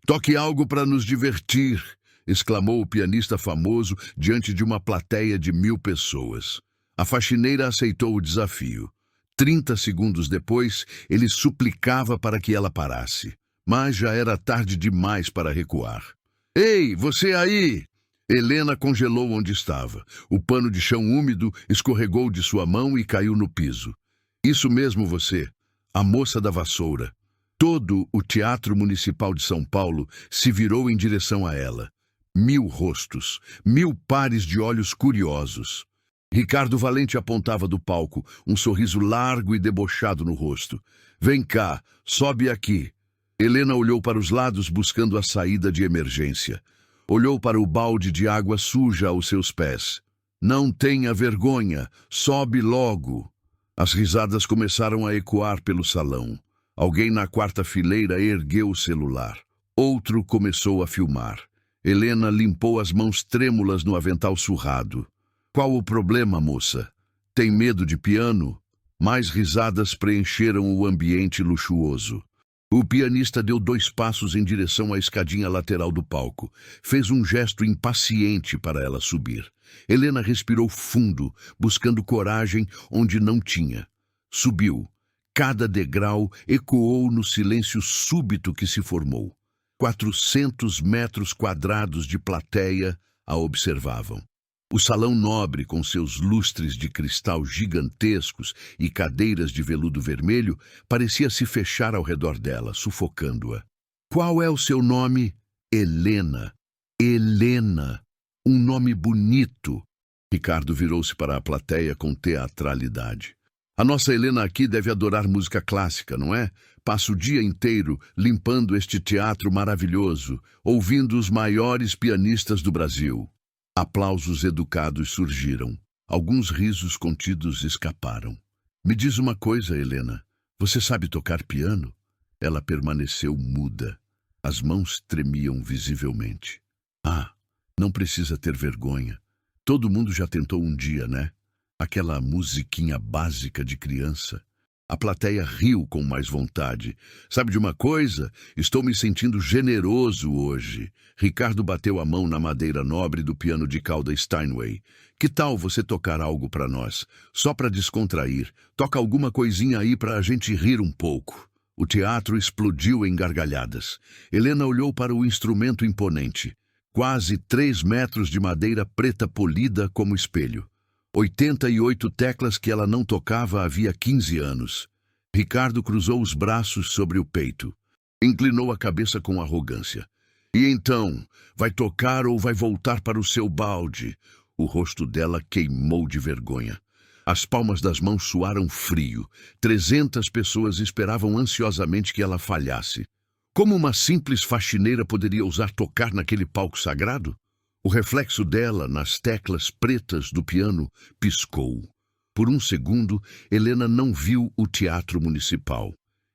Toque algo para nos divertir, exclamou o pianista famoso diante de uma plateia de 1000 pessoas. A faxineira aceitou o desafio. 30 segundos depois, ele suplicava para que ela parasse. Mas já era tarde demais para recuar. Ei, você aí! Helena congelou onde estava. O pano de chão úmido escorregou de sua mão e caiu no piso. Isso mesmo você, a moça da vassoura. Todo o Teatro Municipal de São Paulo se virou em direção a ela. 1000 rostos, 1000 pares de olhos curiosos. Ricardo Valente apontava do palco, um sorriso largo e debochado no rosto. Vem cá, sobe aqui. Helena olhou para os lados buscando a saída de emergência. Olhou para o balde de água suja aos seus pés. Não tenha vergonha, sobe logo. As risadas começaram a ecoar pelo salão. Alguém na quarta fileira ergueu o celular. Outro começou a filmar. Helena limpou as mãos trêmulas no avental surrado. Qual o problema, moça? Tem medo de piano? Mais risadas preencheram o ambiente luxuoso. O pianista deu 2 passos em direção à escadinha lateral do palco. Fez um gesto impaciente para ela subir. Helena respirou fundo, buscando coragem onde não tinha. Subiu. Cada degrau ecoou no silêncio súbito que se formou. 400 metros quadrados de plateia a observavam. O salão nobre, com seus lustres de cristal gigantescos e cadeiras de veludo vermelho, parecia se fechar ao redor dela, sufocando-a. Qual é o seu nome? Helena. Helena. Um nome bonito. Ricardo virou-se para a plateia com teatralidade. A nossa Helena aqui deve adorar música clássica, não é? Passa o dia inteiro limpando este teatro maravilhoso, ouvindo os maiores pianistas do Brasil. Aplausos educados surgiram. Alguns risos contidos escaparam. Me diz uma coisa, Helena. Você sabe tocar piano? Ela permaneceu muda. As mãos tremiam visivelmente. Ah, não precisa ter vergonha. Todo mundo já tentou um dia, né? Aquela musiquinha básica de criança. A plateia riu com mais vontade. Sabe de uma coisa? Estou me sentindo generoso hoje. Ricardo bateu a mão na madeira nobre do piano de cauda Steinway. Que tal você tocar algo para nós? Só para descontrair. Toca alguma coisinha aí para a gente rir um pouco. O teatro explodiu em gargalhadas. Helena olhou para o instrumento imponente. Quase 3 metros de madeira preta polida como espelho. 88 teclas que ela não tocava havia 15 anos. Ricardo cruzou os braços sobre o peito. Inclinou a cabeça com arrogância. E então, vai tocar ou vai voltar para o seu balde? O rosto dela queimou de vergonha. As palmas das mãos suaram frio. 300 pessoas esperavam ansiosamente que ela falhasse. Como uma simples faxineira poderia ousar tocar naquele palco sagrado? O reflexo dela nas teclas pretas do piano piscou. Por um segundo, Helena não viu o Teatro Municipal.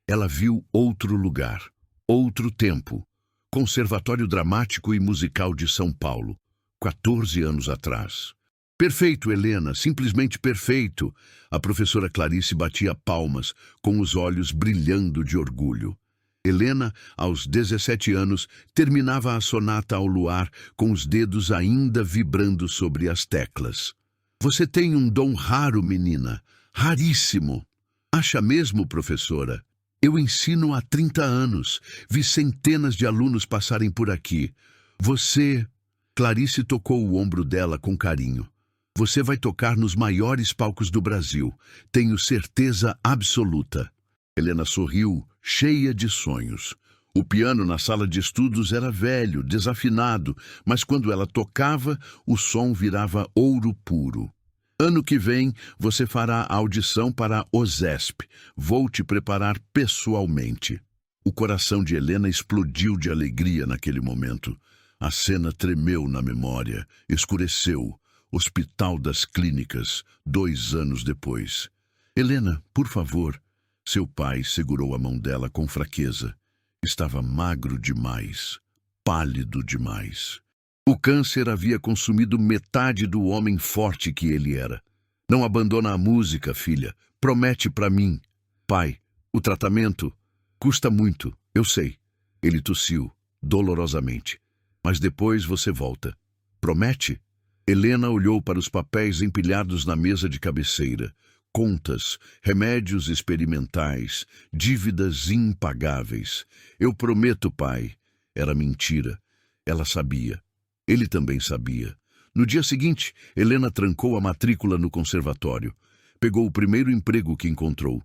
Ela viu outro lugar, outro tempo. Conservatório Dramático e Musical de São Paulo, 14 anos atrás. Perfeito, Helena, simplesmente perfeito. A professora Clarice batia palmas, com os olhos brilhando de orgulho. Helena, aos 17 anos, terminava a sonata ao luar, com os dedos ainda vibrando sobre as teclas. Você tem um dom raro, menina. Raríssimo. Acha mesmo, professora? Eu ensino há 30 anos. Vi centenas de alunos passarem por aqui. Você... Clarice tocou o ombro dela com carinho. Você vai tocar nos maiores palcos do Brasil. Tenho certeza absoluta. Helena sorriu, cheia de sonhos. O piano na sala de estudos era velho, desafinado, mas quando ela tocava, o som virava ouro puro. Ano que vem, você fará a audição para a OSESP. Vou te preparar pessoalmente. O coração de Helena explodiu de alegria naquele momento. A cena tremeu na memória, escureceu. Hospital das Clínicas, 2 anos depois. Helena, por favor. Seu pai segurou a mão dela com fraqueza. Estava magro demais, pálido demais. O câncer havia consumido metade do homem forte que ele era. Não abandona a música, filha. Promete para mim. Pai, o tratamento custa muito, eu sei. Ele tossiu. dolorosamente. Mas depois você volta. Promete? Helena olhou para os papéis empilhados na mesa de cabeceira. Contas, remédios experimentais, dívidas impagáveis. Eu prometo, pai. Era mentira. Ela sabia. Ele também sabia. No dia seguinte, Helena trancou a matrícula no conservatório. Pegou o primeiro emprego que encontrou.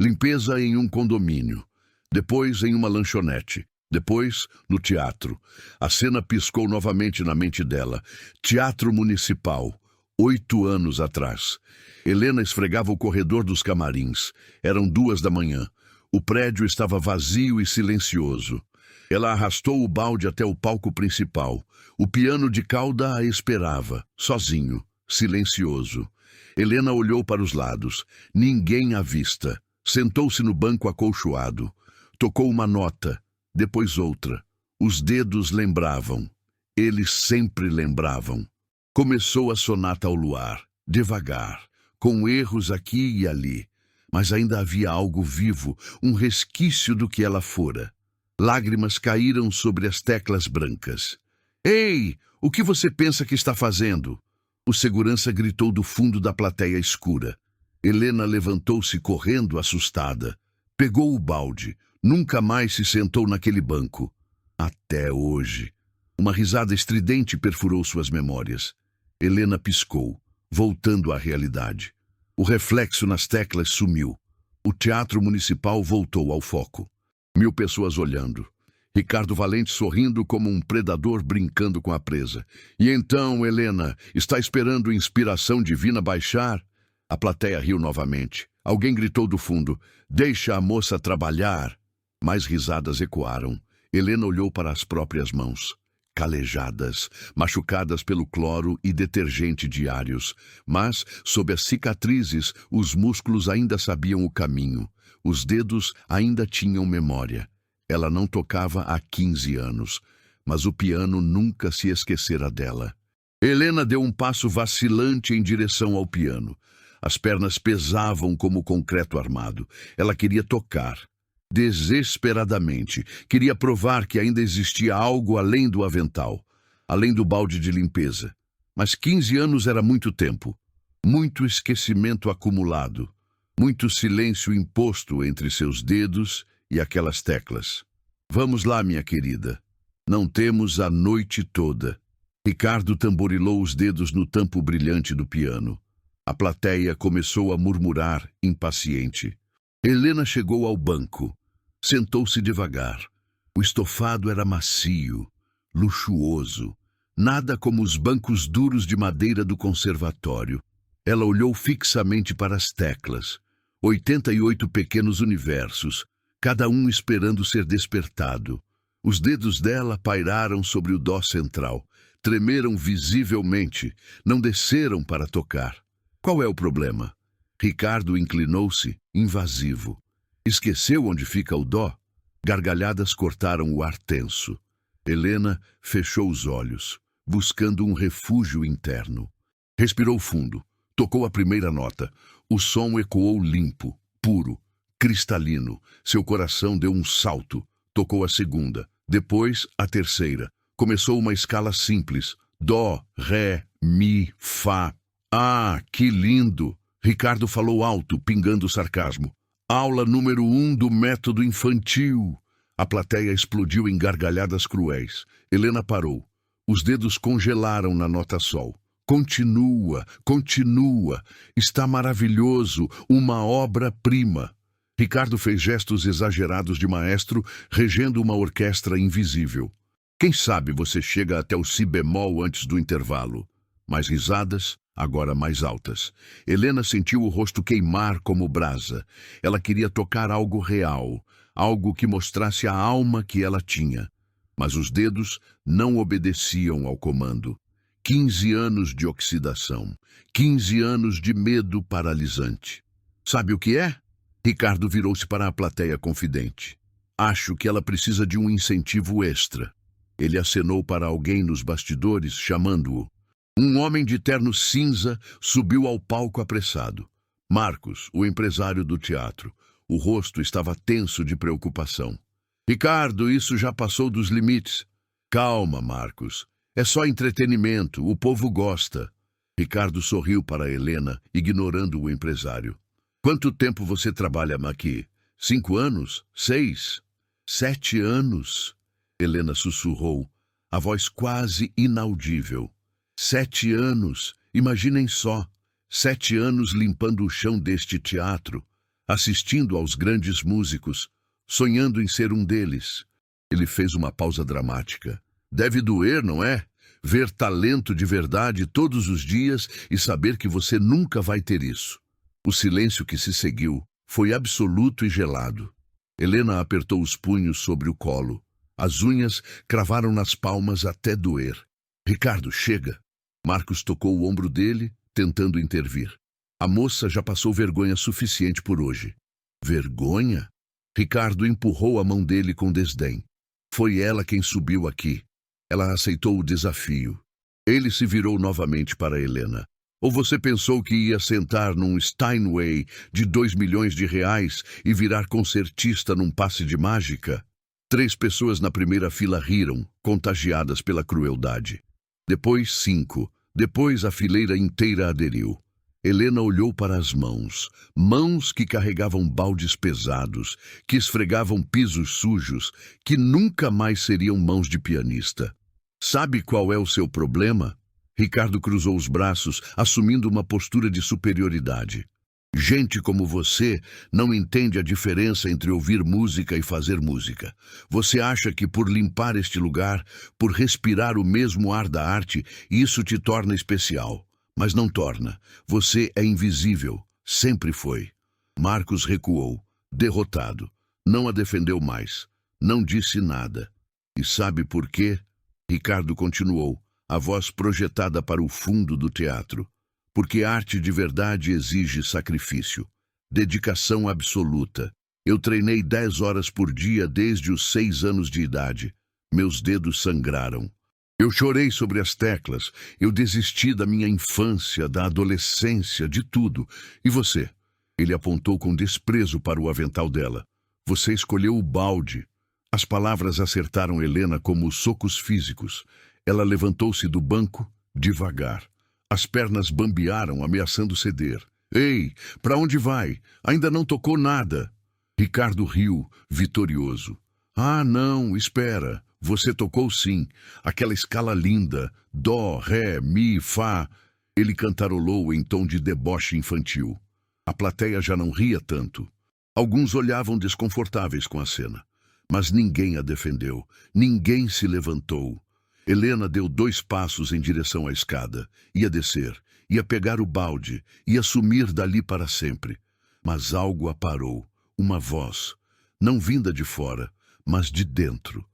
Limpeza em um condomínio. Depois em uma lanchonete. Depois, no teatro. A cena piscou novamente na mente dela. Teatro Municipal. 8 anos atrás. Helena esfregava o corredor dos camarins. Eram 2 da manhã. O prédio estava vazio e silencioso. Ela arrastou o balde até o palco principal. O piano de cauda a esperava, sozinho, silencioso. Helena olhou para os lados. Ninguém à vista. Sentou-se no banco acolchoado. Tocou uma nota, depois outra. Os dedos lembravam. Eles sempre lembravam. Começou a sonata ao luar, devagar, com erros aqui e ali. Mas ainda havia algo vivo, um resquício do que ela fora. Lágrimas caíram sobre as teclas brancas. Ei, o que você pensa que está fazendo? O segurança gritou do fundo da plateia escura. Helena levantou-se correndo, assustada. Pegou o balde. Nunca mais se sentou naquele banco. Até hoje. Uma risada estridente perfurou suas memórias. Helena piscou, voltando à realidade. O reflexo nas teclas sumiu. O teatro municipal voltou ao foco. 1000 pessoas olhando. Ricardo Valente sorrindo como um predador brincando com a presa. E então, Helena, está esperando inspiração divina baixar? A plateia riu novamente. Alguém gritou do fundo, deixa a moça trabalhar. Mais risadas ecoaram. Helena olhou para as próprias mãos. Calejadas, machucadas pelo cloro e detergente diários. Mas, sob as cicatrizes, os músculos ainda sabiam o caminho. Os dedos ainda tinham memória. Ela não tocava há 15 anos, mas o piano nunca se esquecera dela. Helena deu um passo vacilante em direção ao piano. As pernas pesavam como concreto armado. Ela queria tocar. Desesperadamente. Queria provar que ainda existia algo além do avental, além do balde de limpeza. Mas 15 anos era muito tempo. Muito esquecimento acumulado. Muito silêncio imposto entre seus dedos e aquelas teclas. Vamos lá, minha querida. Não temos a noite toda. Ricardo tamborilou os dedos no tampo brilhante do piano. A plateia começou a murmurar, impaciente. Helena chegou ao banco. Sentou-se devagar. O estofado era macio, luxuoso. Nada como os bancos duros de madeira do conservatório. Ela olhou fixamente para as teclas. 88 pequenos universos, cada um esperando ser despertado. Os dedos dela pairaram sobre o dó central. Tremeram visivelmente, não desceram para tocar. Qual é o problema? Ricardo inclinou-se, invasivo. Esqueceu onde fica o dó? Gargalhadas cortaram o ar tenso. Helena fechou os olhos, buscando um refúgio interno. Respirou fundo. Tocou a primeira nota. O som ecoou limpo, puro, cristalino. Seu coração deu um salto. Tocou a segunda. Depois, a terceira. Começou uma escala simples. Dó, ré, mi, fá. Ah, que lindo! Ricardo falou alto, pingando sarcasmo. Aula número 1 do método infantil. A plateia explodiu em gargalhadas cruéis. Helena parou. Os dedos congelaram na nota sol. Continua, continua. Está maravilhoso, uma obra-prima. Ricardo fez gestos exagerados de maestro, regendo uma orquestra invisível. Quem sabe você chega até o si bemol antes do intervalo. Mais risadas, agora mais altas. Helena sentiu o rosto queimar como brasa. Ela queria tocar algo real, algo que mostrasse a alma que ela tinha. Mas os dedos não obedeciam ao comando. 15 anos de oxidação, 15 anos de medo paralisante. Sabe o que é? Ricardo virou-se para a plateia confidente. Acho que ela precisa de um incentivo extra. Ele acenou para alguém nos bastidores, chamando-o. Um homem de terno cinza subiu ao palco apressado. Marcos, o empresário do teatro. O rosto estava tenso de preocupação. Ricardo, isso já passou dos limites. Calma, Marcos. É só entretenimento, o povo gosta. Ricardo sorriu para Helena, ignorando o empresário. Quanto tempo você trabalha aqui? 5 anos? 6? 7 anos? Helena sussurrou, a voz quase inaudível. 7 anos, imaginem só. 7 anos limpando o chão deste teatro, assistindo aos grandes músicos, sonhando em ser um deles. Ele fez uma pausa dramática. Deve doer, não é? Ver talento de verdade todos os dias e saber que você nunca vai ter isso. O silêncio que se seguiu foi absoluto e gelado. Helena apertou os punhos sobre o colo. As unhas cravaram nas palmas até doer. Ricardo, chega. Marcos tocou o ombro dele, tentando intervir. A moça já passou vergonha suficiente por hoje. Vergonha? Ricardo empurrou a mão dele com desdém. Foi ela quem subiu aqui. Ela aceitou o desafio. Ele se virou novamente para Helena. Ou você pensou que ia sentar num Steinway de 2 milhões de reais e virar concertista num passe de mágica? 3 pessoas na primeira fila riram, contagiadas pela crueldade. Depois 5. Depois a fileira inteira aderiu. Helena olhou para as mãos. Mãos que carregavam baldes pesados, que esfregavam pisos sujos, que nunca mais seriam mãos de pianista. Sabe qual é o seu problema? Ricardo cruzou os braços, assumindo uma postura de superioridade. Gente como você não entende a diferença entre ouvir música e fazer música. Você acha que por limpar este lugar, por respirar o mesmo ar da arte, isso te torna especial. Mas não torna. Você é invisível. Sempre foi. Marcos recuou, derrotado. Não a defendeu mais. Não disse nada. E sabe por quê? Ricardo continuou, a voz projetada para o fundo do teatro. Porque arte de verdade exige sacrifício, dedicação absoluta. Eu treinei 10 horas por dia desde os 6 anos de idade. Meus dedos sangraram. Eu chorei sobre as teclas. Eu desisti da minha infância, da adolescência, de tudo. E você? Ele apontou com desprezo para o avental dela. Você escolheu o balde. As palavras acertaram Helena como socos físicos. Ela levantou-se do banco, devagar. As pernas bambearam, ameaçando ceder. Ei, para onde vai? Ainda não tocou nada. Ricardo riu, vitorioso. Ah, não, espera. Você tocou sim. Aquela escala linda. Dó, ré, mi, fá. Ele cantarolou em tom de deboche infantil. A plateia já não ria tanto. Alguns olhavam desconfortáveis com a cena. Mas ninguém a defendeu. Ninguém se levantou. Helena deu 2 passos em direção à escada. Ia descer, ia pegar o balde, ia sumir dali para sempre. Mas algo a parou. Uma voz. Não vinda de fora, mas de dentro.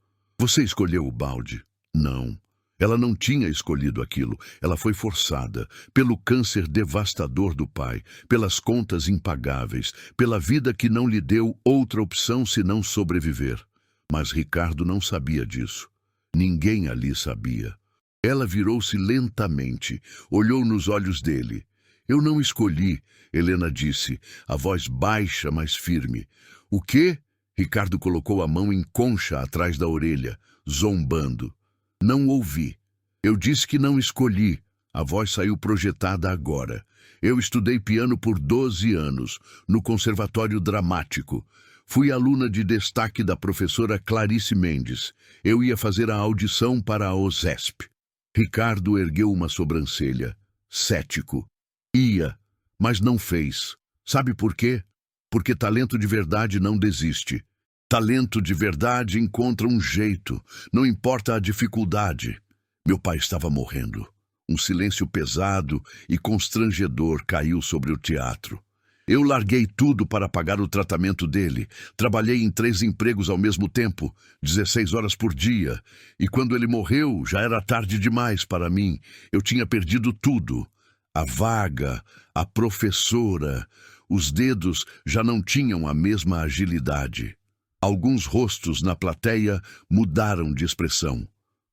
Você escolheu o balde? Não. Ela não tinha escolhido aquilo. Ela foi forçada. Pelo câncer devastador do pai. Pelas contas impagáveis. Pela vida que não lhe deu outra opção senão sobreviver. Mas Ricardo não sabia disso. Ninguém ali sabia. Ela virou-se lentamente, olhou nos olhos dele. Eu não escolhi, Helena disse, a voz baixa, mas firme. O quê? Ricardo colocou a mão em concha atrás da orelha, zombando. Não ouvi. Eu disse que não escolhi. A voz saiu projetada agora. Eu estudei piano por 12 anos, no Conservatório Dramático. Fui aluna de destaque da professora Clarice Mendes. Eu ia fazer a audição para a OSESP. Ricardo ergueu uma sobrancelha, cético. Ia, mas não fez. Sabe por quê? Porque talento de verdade não desiste. Talento de verdade encontra um jeito, não importa a dificuldade. Meu pai estava morrendo. Um silêncio pesado e constrangedor caiu sobre o teatro. Eu larguei tudo para pagar o tratamento dele. Trabalhei em 3 empregos ao mesmo tempo, 16 horas por dia. E quando ele morreu, já era tarde demais para mim. Eu tinha perdido tudo. A vaga, a professora. Os dedos já não tinham a mesma agilidade. Alguns rostos na plateia mudaram de expressão.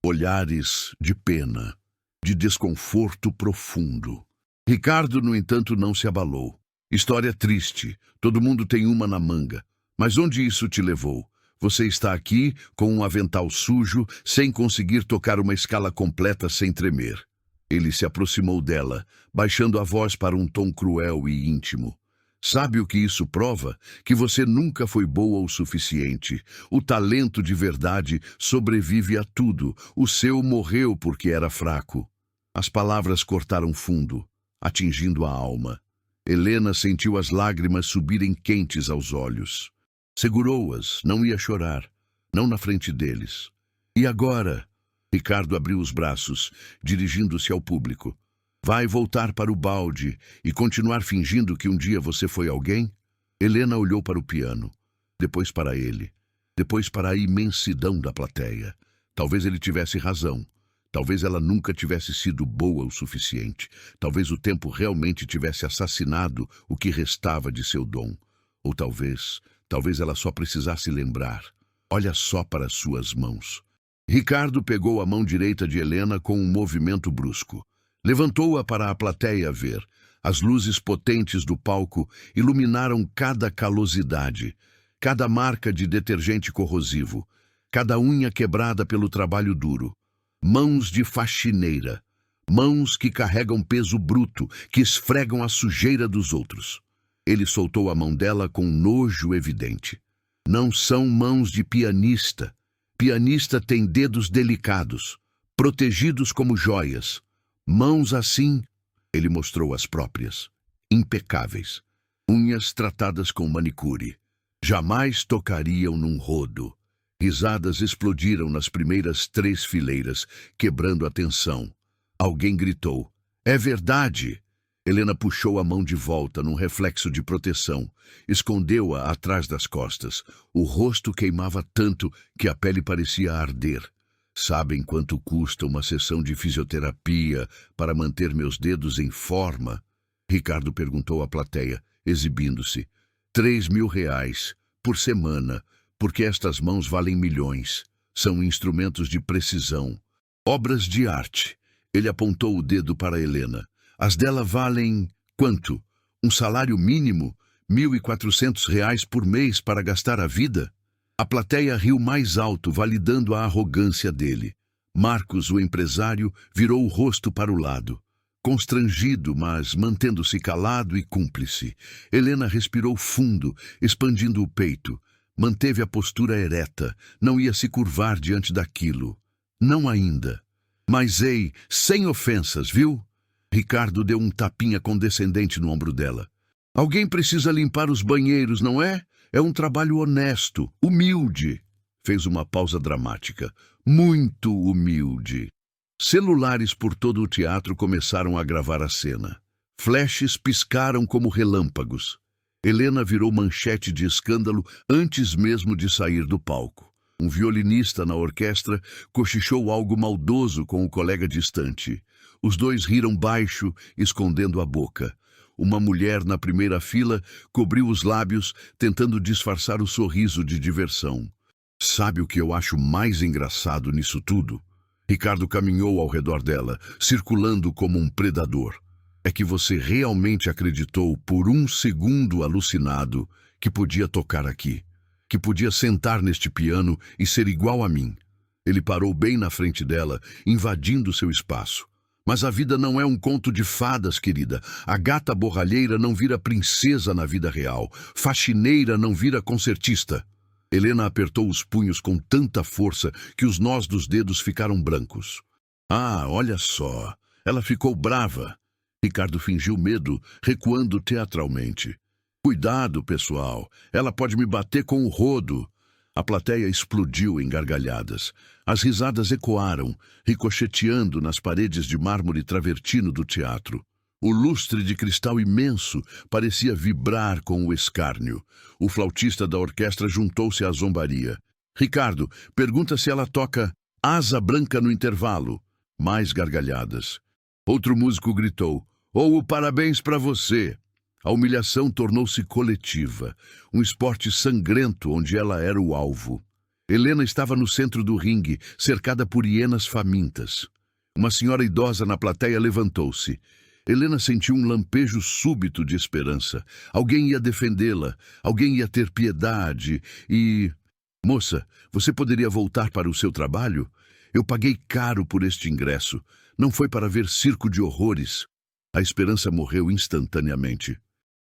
Olhares de pena, de desconforto profundo. Ricardo, no entanto, não se abalou. História triste, todo mundo tem uma na manga. Mas onde isso te levou? Você está aqui com um avental sujo, sem conseguir tocar uma escala completa sem tremer. Ele se aproximou dela, baixando a voz para um tom cruel e íntimo. Sabe o que isso prova? Que você nunca foi boa o suficiente. O talento de verdade sobrevive a tudo. O seu morreu porque era fraco. As palavras cortaram fundo, atingindo a alma. Helena sentiu as lágrimas subirem quentes aos olhos. Segurou-as, não ia chorar, não na frente deles. E agora? Ricardo abriu os braços, dirigindo-se ao público. Vai voltar para o balde e continuar fingindo que um dia você foi alguém? Helena olhou para o piano, depois para ele, depois para a imensidão da plateia. Talvez ele tivesse razão. Talvez ela nunca tivesse sido boa o suficiente. Talvez o tempo realmente tivesse assassinado o que restava de seu dom. Ou talvez ela só precisasse lembrar. Olha só para suas mãos. Ricardo pegou a mão direita de Helena com um movimento brusco. Levantou-a para a plateia ver. As luzes potentes do palco iluminaram cada calosidade, cada marca de detergente corrosivo, cada unha quebrada pelo trabalho duro. Mãos de faxineira, mãos que carregam peso bruto, que esfregam a sujeira dos outros. Ele soltou a mão dela com nojo evidente. Não são mãos de pianista. Pianista tem dedos delicados, protegidos como joias. Mãos assim, ele mostrou as próprias, impecáveis. Unhas tratadas com manicure. Jamais tocariam num rodo. Risadas explodiram nas primeiras 3 fileiras, quebrando a tensão. Alguém gritou, "É verdade!" Helena puxou a mão de volta num reflexo de proteção. Escondeu-a atrás das costas. O rosto queimava tanto que a pele parecia arder. Sabem quanto custa uma sessão de fisioterapia para manter meus dedos em forma? Ricardo perguntou à plateia, exibindo-se. 3.000 reais por semana, porque estas mãos valem milhões. São instrumentos de precisão. Obras de arte. Ele apontou o dedo para Helena. As dela valem quanto? Um salário mínimo? 1.400 reais por mês para gastar a vida? A plateia riu mais alto, validando a arrogância dele. Marcos, o empresário, virou o rosto para o lado. Constrangido, mas mantendo-se calado e cúmplice. Helena respirou fundo, expandindo o peito. Manteve a postura ereta. Não ia se curvar diante daquilo. Não ainda. Mas ei, sem ofensas, viu? Ricardo deu um tapinha condescendente no ombro dela. Alguém precisa limpar os banheiros, não é? É um trabalho honesto, humilde. Fez uma pausa dramática. Muito humilde. Celulares por todo o teatro começaram a gravar a cena. Flashes piscaram como relâmpagos. Helena virou manchete de escândalo antes mesmo de sair do palco. Um violinista na orquestra cochichou algo maldoso com o colega distante. Os dois riram baixo, escondendo a boca. Uma mulher na primeira fila cobriu os lábios, tentando disfarçar o sorriso de diversão. Sabe o que eu acho mais engraçado nisso tudo? Ricardo caminhou ao redor dela, circulando como um predador. É que você realmente acreditou, por um segundo alucinado, que podia tocar aqui, que podia sentar neste piano e ser igual a mim. Ele parou bem na frente dela, invadindo seu espaço. Mas a vida não é um conto de fadas, querida. A gata borralheira não vira princesa na vida real. Faxineira não vira concertista. Helena apertou os punhos com tanta força que os nós dos dedos ficaram brancos. Ah, olha só. Ela ficou brava. Ricardo fingiu medo, recuando teatralmente. Cuidado, pessoal. Ela pode me bater com o rodo. A plateia explodiu em gargalhadas. As risadas ecoaram, ricocheteando nas paredes de mármore travertino do teatro. O lustre de cristal imenso parecia vibrar com o escárnio. O flautista da orquestra juntou-se à zombaria. Ricardo, pergunta se ela toca Asa Branca no intervalo. Mais gargalhadas. Outro músico gritou, o parabéns para você. A humilhação tornou-se coletiva, um esporte sangrento onde ela era o alvo. Helena estava no centro do ringue, cercada por hienas famintas. Uma senhora idosa na plateia levantou-se. Helena sentiu um lampejo súbito de esperança. Alguém ia defendê-la, alguém ia ter piedade e... Moça, você poderia voltar para o seu trabalho? Eu paguei caro por este ingresso. Não foi para ver circo de horrores. A esperança morreu instantaneamente.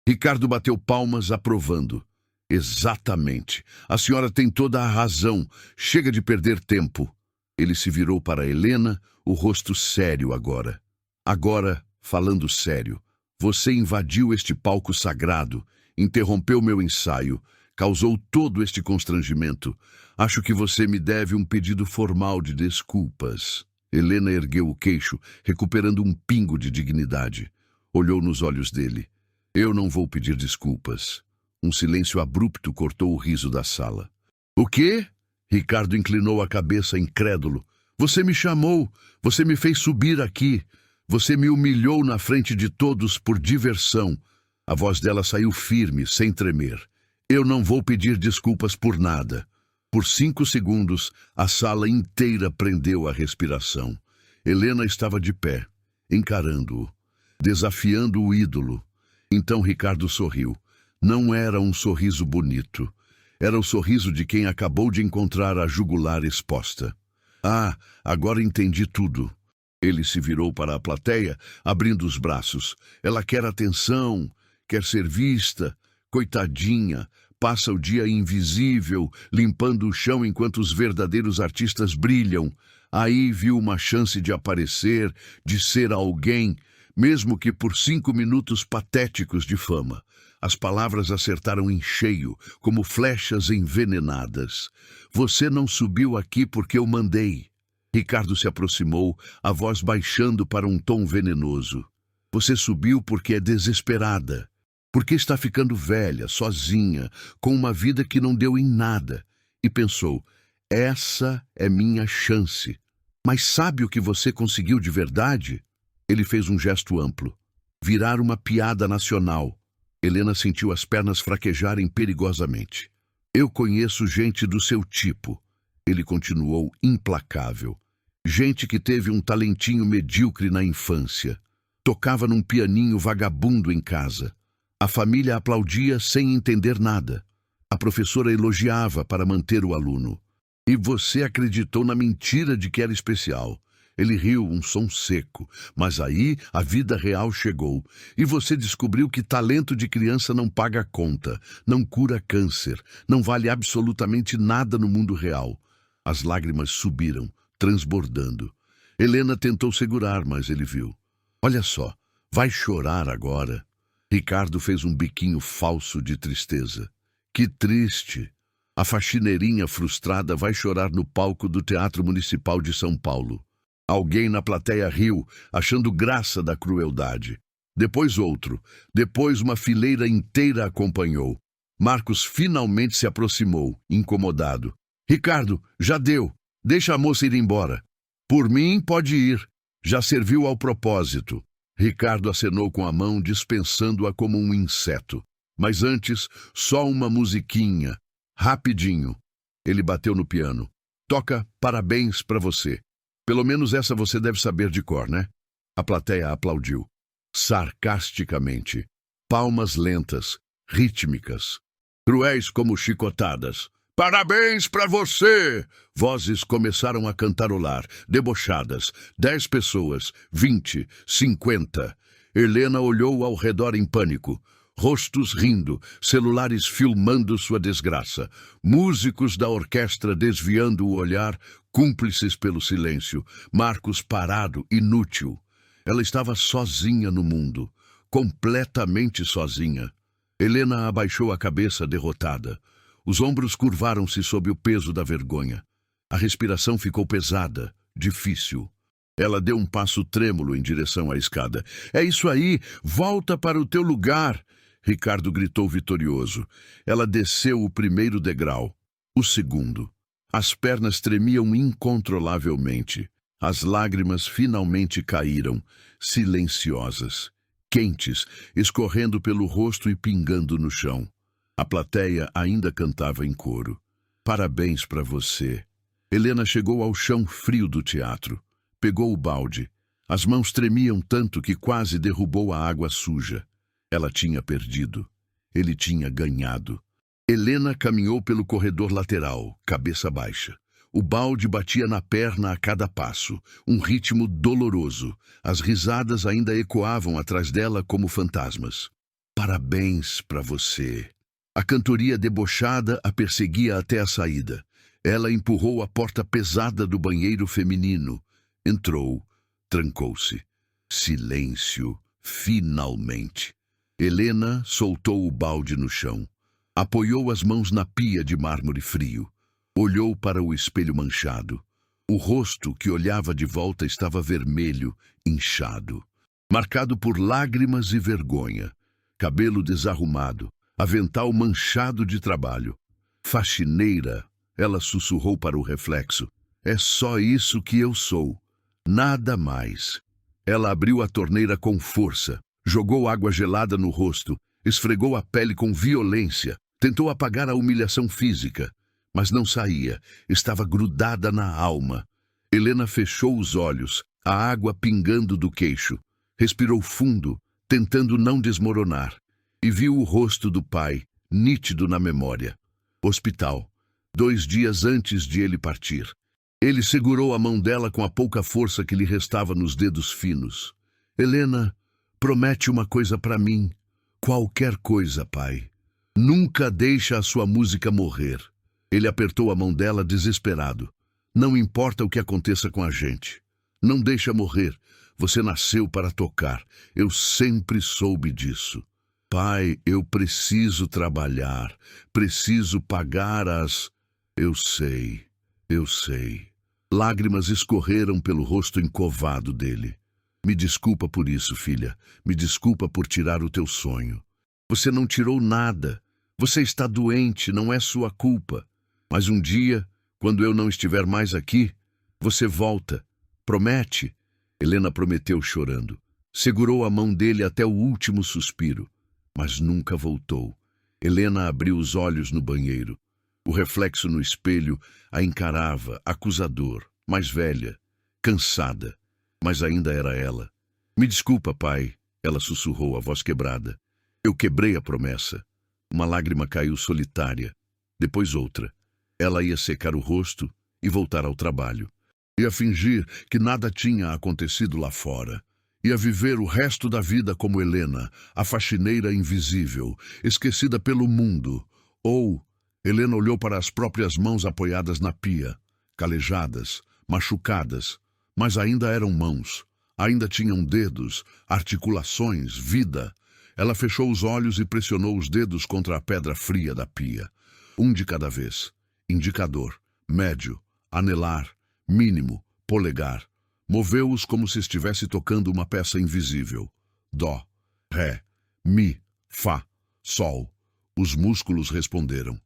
Ricardo bateu palmas, aprovando. Exatamente. A senhora tem toda a razão. Chega de perder tempo. Ele se virou para Helena, o rosto sério agora. Agora, falando sério, você invadiu este palco sagrado, interrompeu meu ensaio, causou todo este constrangimento. Acho que você me deve um pedido formal de desculpas. Helena ergueu o queixo, recuperando um pingo de dignidade. Olhou nos olhos dele. Eu não vou pedir desculpas. Um silêncio abrupto cortou o riso da sala. O quê? Ricardo inclinou a cabeça incrédulo. Você me chamou, você me fez subir aqui. Você me humilhou na frente de todos por diversão. A voz dela saiu firme, sem tremer. Eu não vou pedir desculpas por nada. Por 5 segundos, a sala inteira prendeu a respiração. Helena estava de pé, encarando-o, desafiando o ídolo. Então Ricardo sorriu. Não era um sorriso bonito. Era o sorriso de quem acabou de encontrar a jugular exposta. Ah, agora entendi tudo. Ele se virou para a plateia, abrindo os braços. Ela quer atenção, quer ser vista. Coitadinha, passa o dia invisível, limpando o chão enquanto os verdadeiros artistas brilham. Aí viu uma chance de aparecer, de ser alguém, mesmo que por 5 minutos patéticos de fama. As palavras acertaram em cheio, como flechas envenenadas. Você não subiu aqui porque eu mandei. Ricardo se aproximou, a voz baixando para um tom venenoso. Você subiu porque é desesperada. Porque está ficando velha, sozinha, com uma vida que não deu em nada. E pensou, essa é minha chance. Mas sabe o que você conseguiu de verdade? Ele fez um gesto amplo. Virar uma piada nacional. Helena sentiu as pernas fraquejarem perigosamente. Eu conheço gente do seu tipo. Ele continuou implacável. Gente que teve um talentinho medíocre na infância. Tocava num pianinho vagabundo em casa. A família aplaudia sem entender nada. A professora elogiava para manter o aluno. E você acreditou na mentira de que era especial. Ele riu, um som seco. Mas aí a vida real chegou. E você descobriu que talento de criança não paga conta, não cura câncer, não vale absolutamente nada no mundo real. As lágrimas subiram, transbordando. Helena tentou segurar, mas ele viu. Olha só, vai chorar agora. Ricardo fez um biquinho falso de tristeza. Que triste! A faxineirinha frustrada vai chorar no palco do Teatro Municipal de São Paulo. Alguém na plateia riu, achando graça da crueldade. Depois outro. Depois uma fileira inteira acompanhou. Marcos finalmente se aproximou, incomodado. Ricardo, já deu. Deixa a moça ir embora. Por mim, pode ir. Já serviu ao propósito. Ricardo acenou com a mão, dispensando-a como um inseto. Mas antes, só uma musiquinha. Rapidinho. Ele bateu no piano. Toca Parabéns pra você. Pelo menos essa você deve saber de cor, né? A plateia aplaudiu. Sarcasticamente. Palmas lentas, rítmicas. Cruéis como chicotadas. Parabéns pra você! Vozes começaram a cantarolar, debochadas. 10 pessoas, 20, 50. Helena olhou ao redor em pânico. Rostos rindo, celulares filmando sua desgraça. Músicos da orquestra desviando o olhar, cúmplices pelo silêncio. Marcos parado, inútil. Ela estava sozinha no mundo, completamente sozinha. Helena abaixou a cabeça derrotada. Os ombros curvaram-se sob o peso da vergonha. A respiração ficou pesada, difícil. Ela deu um passo trêmulo em direção à escada. É isso aí, volta para o teu lugar! Ricardo gritou vitorioso. Ela desceu o primeiro degrau, o segundo. As pernas tremiam incontrolavelmente. As lágrimas finalmente caíram, silenciosas, quentes, escorrendo pelo rosto e pingando no chão. A plateia ainda cantava em coro. Parabéns para você. Helena chegou ao chão frio do teatro. Pegou o balde. As mãos tremiam tanto que quase derrubou a água suja. Ela tinha perdido. Ele tinha ganhado. Helena caminhou pelo corredor lateral, cabeça baixa. O balde batia na perna a cada passo, um ritmo doloroso. As risadas ainda ecoavam atrás dela como fantasmas. Parabéns para você. A cantoria debochada a perseguia até a saída. Ela empurrou a porta pesada do banheiro feminino. Entrou, trancou-se. Silêncio, finalmente. Helena soltou o balde no chão. Apoiou as mãos na pia de mármore frio. Olhou para o espelho manchado. O rosto que olhava de volta estava vermelho, inchado, marcado por lágrimas e vergonha. Cabelo desarrumado, avental manchado de trabalho. Faxineira, ela sussurrou para o reflexo. É só isso que eu sou. Nada mais. Ela abriu a torneira com força, jogou água gelada no rosto, esfregou a pele com violência, tentou apagar a humilhação física. Mas não saía, estava grudada na alma. Helena fechou os olhos, a água pingando do queixo. Respirou fundo, tentando não desmoronar. E viu o rosto do pai, nítido na memória. Hospital, 2 dias antes de ele partir. Ele segurou a mão dela com a pouca força que lhe restava nos dedos finos. Helena, promete uma coisa para mim. Qualquer coisa, pai. Nunca deixa a sua música morrer. Ele apertou a mão dela desesperado. Não importa o que aconteça com a gente. Não deixa morrer. Você nasceu para tocar. Eu sempre soube disso. Pai, eu preciso trabalhar. Preciso pagar as... Eu sei. Lágrimas escorreram pelo rosto encovado dele. Me desculpa por isso, filha. Me desculpa por tirar o teu sonho. Você não tirou nada. Você está doente, não é sua culpa. Mas um dia, quando eu não estiver mais aqui, você volta. Promete? Helena prometeu chorando. Segurou a mão dele até o último suspiro. Mas nunca voltou. Helena abriu os olhos no banheiro. O reflexo no espelho a encarava, acusador, mais velha, cansada. Mas ainda era ela. Me desculpa, pai, ela sussurrou, a voz quebrada. Eu quebrei a promessa. Uma lágrima caiu solitária. Depois outra. Ela ia secar o rosto e voltar ao trabalho. Ia fingir que nada tinha acontecido lá fora. Ia viver o resto da vida como Helena, a faxineira invisível, esquecida pelo mundo. Ou, Helena olhou para as próprias mãos apoiadas na pia, calejadas, machucadas, mas ainda eram mãos. Ainda tinham dedos, articulações, vida. Ela fechou os olhos e pressionou os dedos contra a pedra fria da pia. Um de cada vez. Indicador, médio, anelar, mínimo, polegar. Moveu-os como se estivesse tocando uma peça invisível. Dó, ré, mi, fá, sol. Os músculos responderam.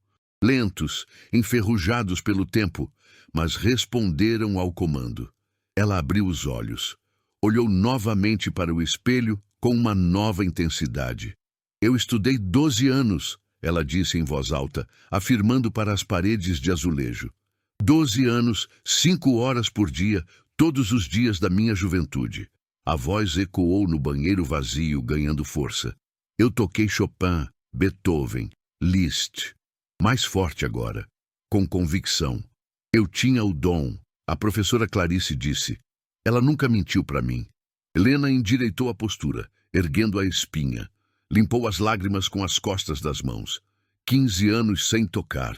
Lentos, enferrujados pelo tempo, mas responderam ao comando. Ela abriu os olhos. Olhou novamente para o espelho com uma nova intensidade. Eu estudei 12 anos, ela disse em voz alta, afirmando para as paredes de azulejo. 12 anos, 5 horas por dia, todos os dias da minha juventude. A voz ecoou no banheiro vazio, ganhando força. Eu toquei Chopin, Beethoven, Liszt. Mais forte agora, com convicção. Eu tinha o dom, a professora Clarice disse. Ela nunca mentiu para mim. Helena endireitou a postura, erguendo a espinha. Limpou as lágrimas com as costas das mãos. 15 anos sem tocar,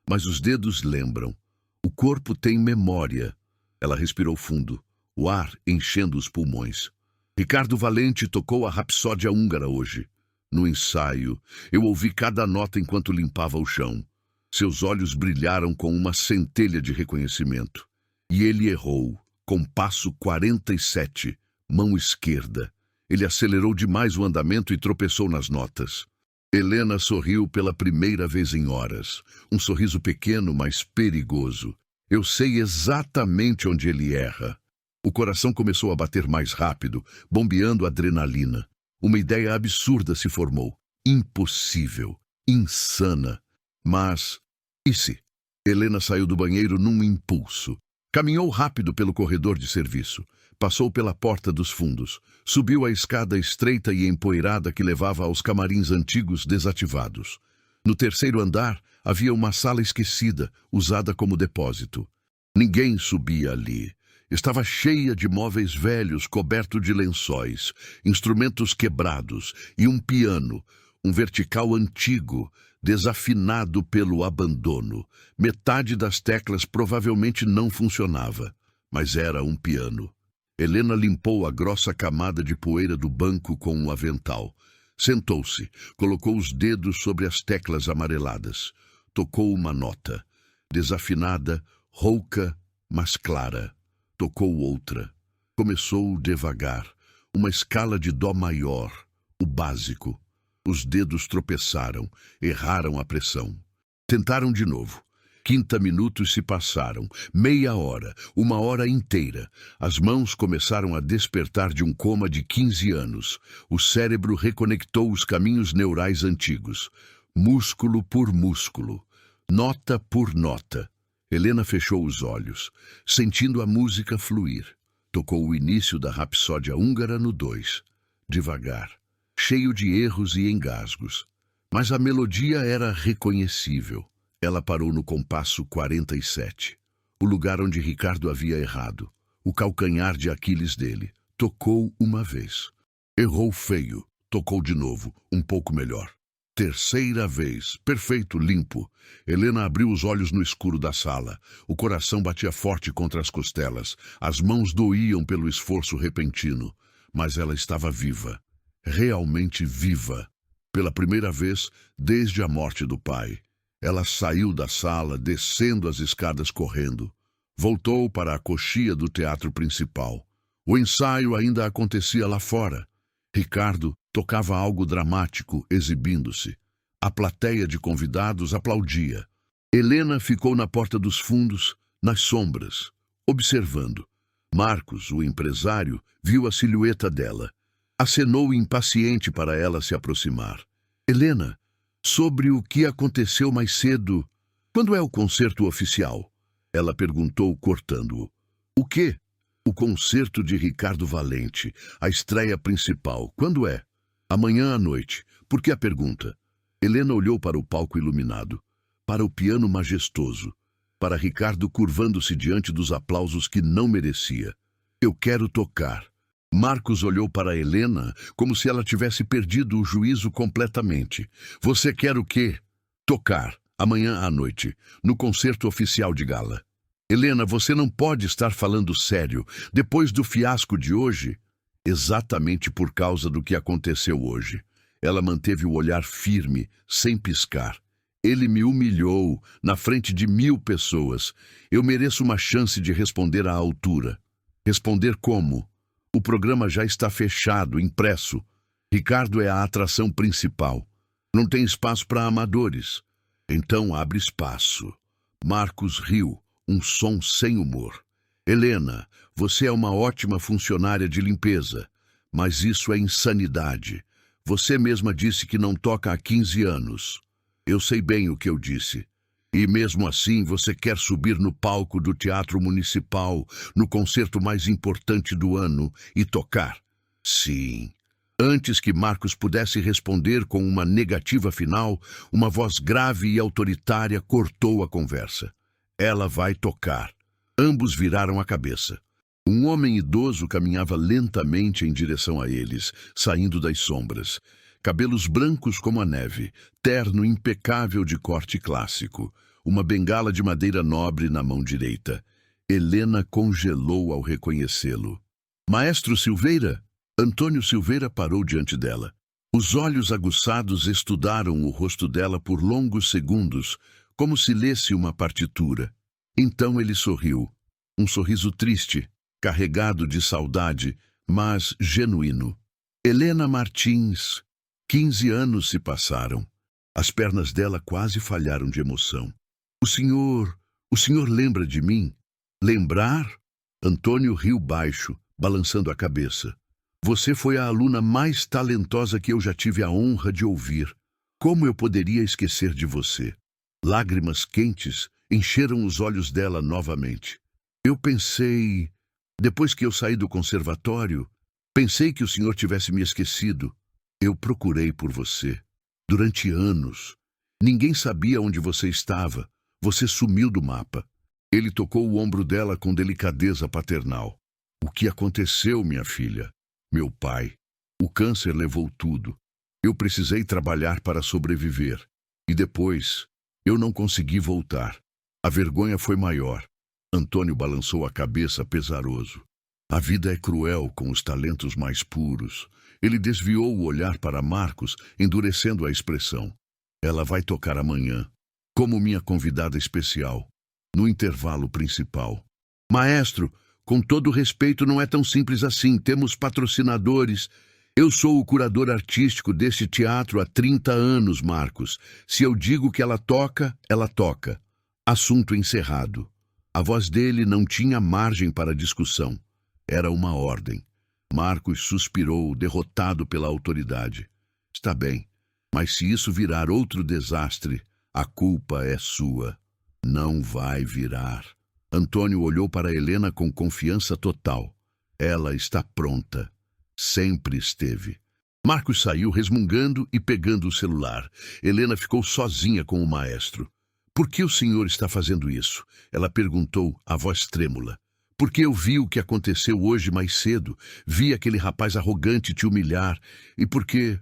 mas os dedos lembram. O corpo tem memória. Ela respirou fundo, o ar enchendo os pulmões. Ricardo Valente tocou a Rapsódia Húngara hoje. No ensaio, eu ouvi cada nota enquanto limpava o chão. Seus olhos brilharam com uma centelha de reconhecimento. E ele errou, compasso 47, mão esquerda. Ele acelerou demais o andamento e tropeçou nas notas. Helena sorriu pela primeira vez em horas. Um sorriso pequeno, mas perigoso. Eu sei exatamente onde ele erra. O coração começou a bater mais rápido, bombeando adrenalina. Uma ideia absurda se formou. Impossível. Insana. Mas, e se? Helena saiu do banheiro num impulso. Caminhou rápido pelo corredor de serviço. Passou pela porta dos fundos. Subiu a escada estreita e empoeirada que levava aos camarins antigos desativados. No terceiro andar, havia uma sala esquecida, usada como depósito. Ninguém subia ali. Estava cheia de móveis velhos, coberto de lençóis, instrumentos quebrados e um piano, um vertical antigo, desafinado pelo abandono. Metade das teclas provavelmente não funcionava, mas era um piano. Helena limpou a grossa camada de poeira do banco com um avental. Sentou-se, colocou os dedos sobre as teclas amareladas. Tocou uma nota. Desafinada, rouca, mas clara. Tocou outra. Começou devagar. Uma escala de dó maior, o básico. Os dedos tropeçaram, erraram a pressão. Tentaram de novo. 30 minutos se passaram, meia hora, uma hora inteira. As mãos começaram a despertar de um coma de 15 anos. O cérebro reconectou os caminhos neurais antigos. Músculo por músculo, nota por nota. Helena fechou os olhos, sentindo a música fluir. Tocou o início da Rapsódia Húngara no 2, devagar, cheio de erros e engasgos. Mas a melodia era reconhecível. Ela parou no compasso 47, o lugar onde Ricardo havia errado, o calcanhar de Aquiles dele. Tocou uma vez. Errou feio. Tocou de novo, um pouco melhor. Terceira vez. Perfeito, limpo. Helena abriu os olhos no escuro da sala. O coração batia forte contra as costelas. As mãos doíam pelo esforço repentino. Mas ela estava viva. Realmente viva. Pela primeira vez desde a morte do pai. Ela saiu da sala, descendo as escadas correndo. Voltou para a coxia do teatro principal. O ensaio ainda acontecia lá fora. Ricardo tocava algo dramático, exibindo-se. A plateia de convidados aplaudia. Helena ficou na porta dos fundos, nas sombras, observando. Marcos, o empresário, viu a silhueta dela. Acenou impaciente para ela se aproximar. Helena, sobre o que aconteceu mais cedo. Quando é o concerto oficial? Ela perguntou, cortando-o. O quê? O concerto de Ricardo Valente, a estreia principal. Quando é? Amanhã à noite. Por que a pergunta? Helena olhou para o palco iluminado, para o piano majestoso, para Ricardo curvando-se diante dos aplausos que não merecia. Eu quero tocar. Marcos olhou para Helena como se ela tivesse perdido o juízo completamente. Você quer o quê? Tocar, amanhã à noite, no concerto oficial de gala. Helena, você não pode estar falando sério. Depois do fiasco de hoje, exatamente por causa do que aconteceu hoje. Ela manteve o olhar firme, sem piscar. Ele me humilhou, na frente de 1000 pessoas. Eu mereço uma chance de responder à altura. Responder como? O programa já está fechado, impresso. Ricardo é a atração principal. Não tem espaço para amadores. Então abre espaço. Marcos riu, um som sem humor. Helena, você é uma ótima funcionária de limpeza, mas isso é insanidade. Você mesma disse que não toca há 15 anos. Eu sei bem o que eu disse. E mesmo assim você quer subir no palco do Teatro Municipal, no concerto mais importante do ano, e tocar? Sim. Antes que Marcos pudesse responder com uma negativa final, uma voz grave e autoritária cortou a conversa. Ela vai tocar. Ambos viraram a cabeça. Um homem idoso caminhava lentamente em direção a eles, saindo das sombras. Cabelos brancos como a neve, terno impecável de corte clássico, uma bengala de madeira nobre na mão direita. Helena congelou ao reconhecê-lo. Maestro Silveira? Antônio Silveira parou diante dela. Os olhos aguçados estudaram o rosto dela por longos segundos, como se lesse uma partitura. Então ele sorriu. Um sorriso triste, carregado de saudade, mas genuíno. Helena Martins. 15 anos se passaram. As pernas dela quase falharam de emoção. O senhor lembra de mim? Lembrar? Antônio riu baixo, balançando a cabeça. Você foi a aluna mais talentosa que eu já tive a honra de ouvir. Como eu poderia esquecer de você? Lágrimas quentes encheram os olhos dela novamente. Eu pensei, depois que eu saí do conservatório, pensei que o senhor tivesse me esquecido. Eu procurei por você durante anos. Ninguém sabia onde você estava. Você sumiu do mapa. Ele tocou o ombro dela com delicadeza paternal. O que aconteceu, minha filha? Meu pai. O câncer levou tudo. Eu precisei trabalhar para sobreviver. E depois, eu não consegui voltar. A vergonha foi maior. Antônio balançou a cabeça pesaroso. A vida é cruel com os talentos mais puros. Ele desviou o olhar para Marcos, endurecendo a expressão. Ela vai tocar amanhã, como minha convidada especial, no intervalo principal. Maestro, com todo respeito, não é tão simples assim. Temos patrocinadores. Eu sou o curador artístico deste teatro há 30 anos, Marcos. Se eu digo que ela toca, ela toca. Assunto encerrado. A voz dele não tinha margem para discussão. Era uma ordem. Marcos suspirou, derrotado pela autoridade. Está bem, mas se isso virar outro desastre, a culpa é sua. Não vai virar. Antônio olhou para Helena com confiança total. Ela está pronta. Sempre esteve. Marcos saiu resmungando e pegando o celular. Helena ficou sozinha com o maestro. Por que o senhor está fazendo isso? Ela perguntou, a voz trêmula. Porque eu vi o que aconteceu hoje mais cedo. Vi aquele rapaz arrogante te humilhar. E porque...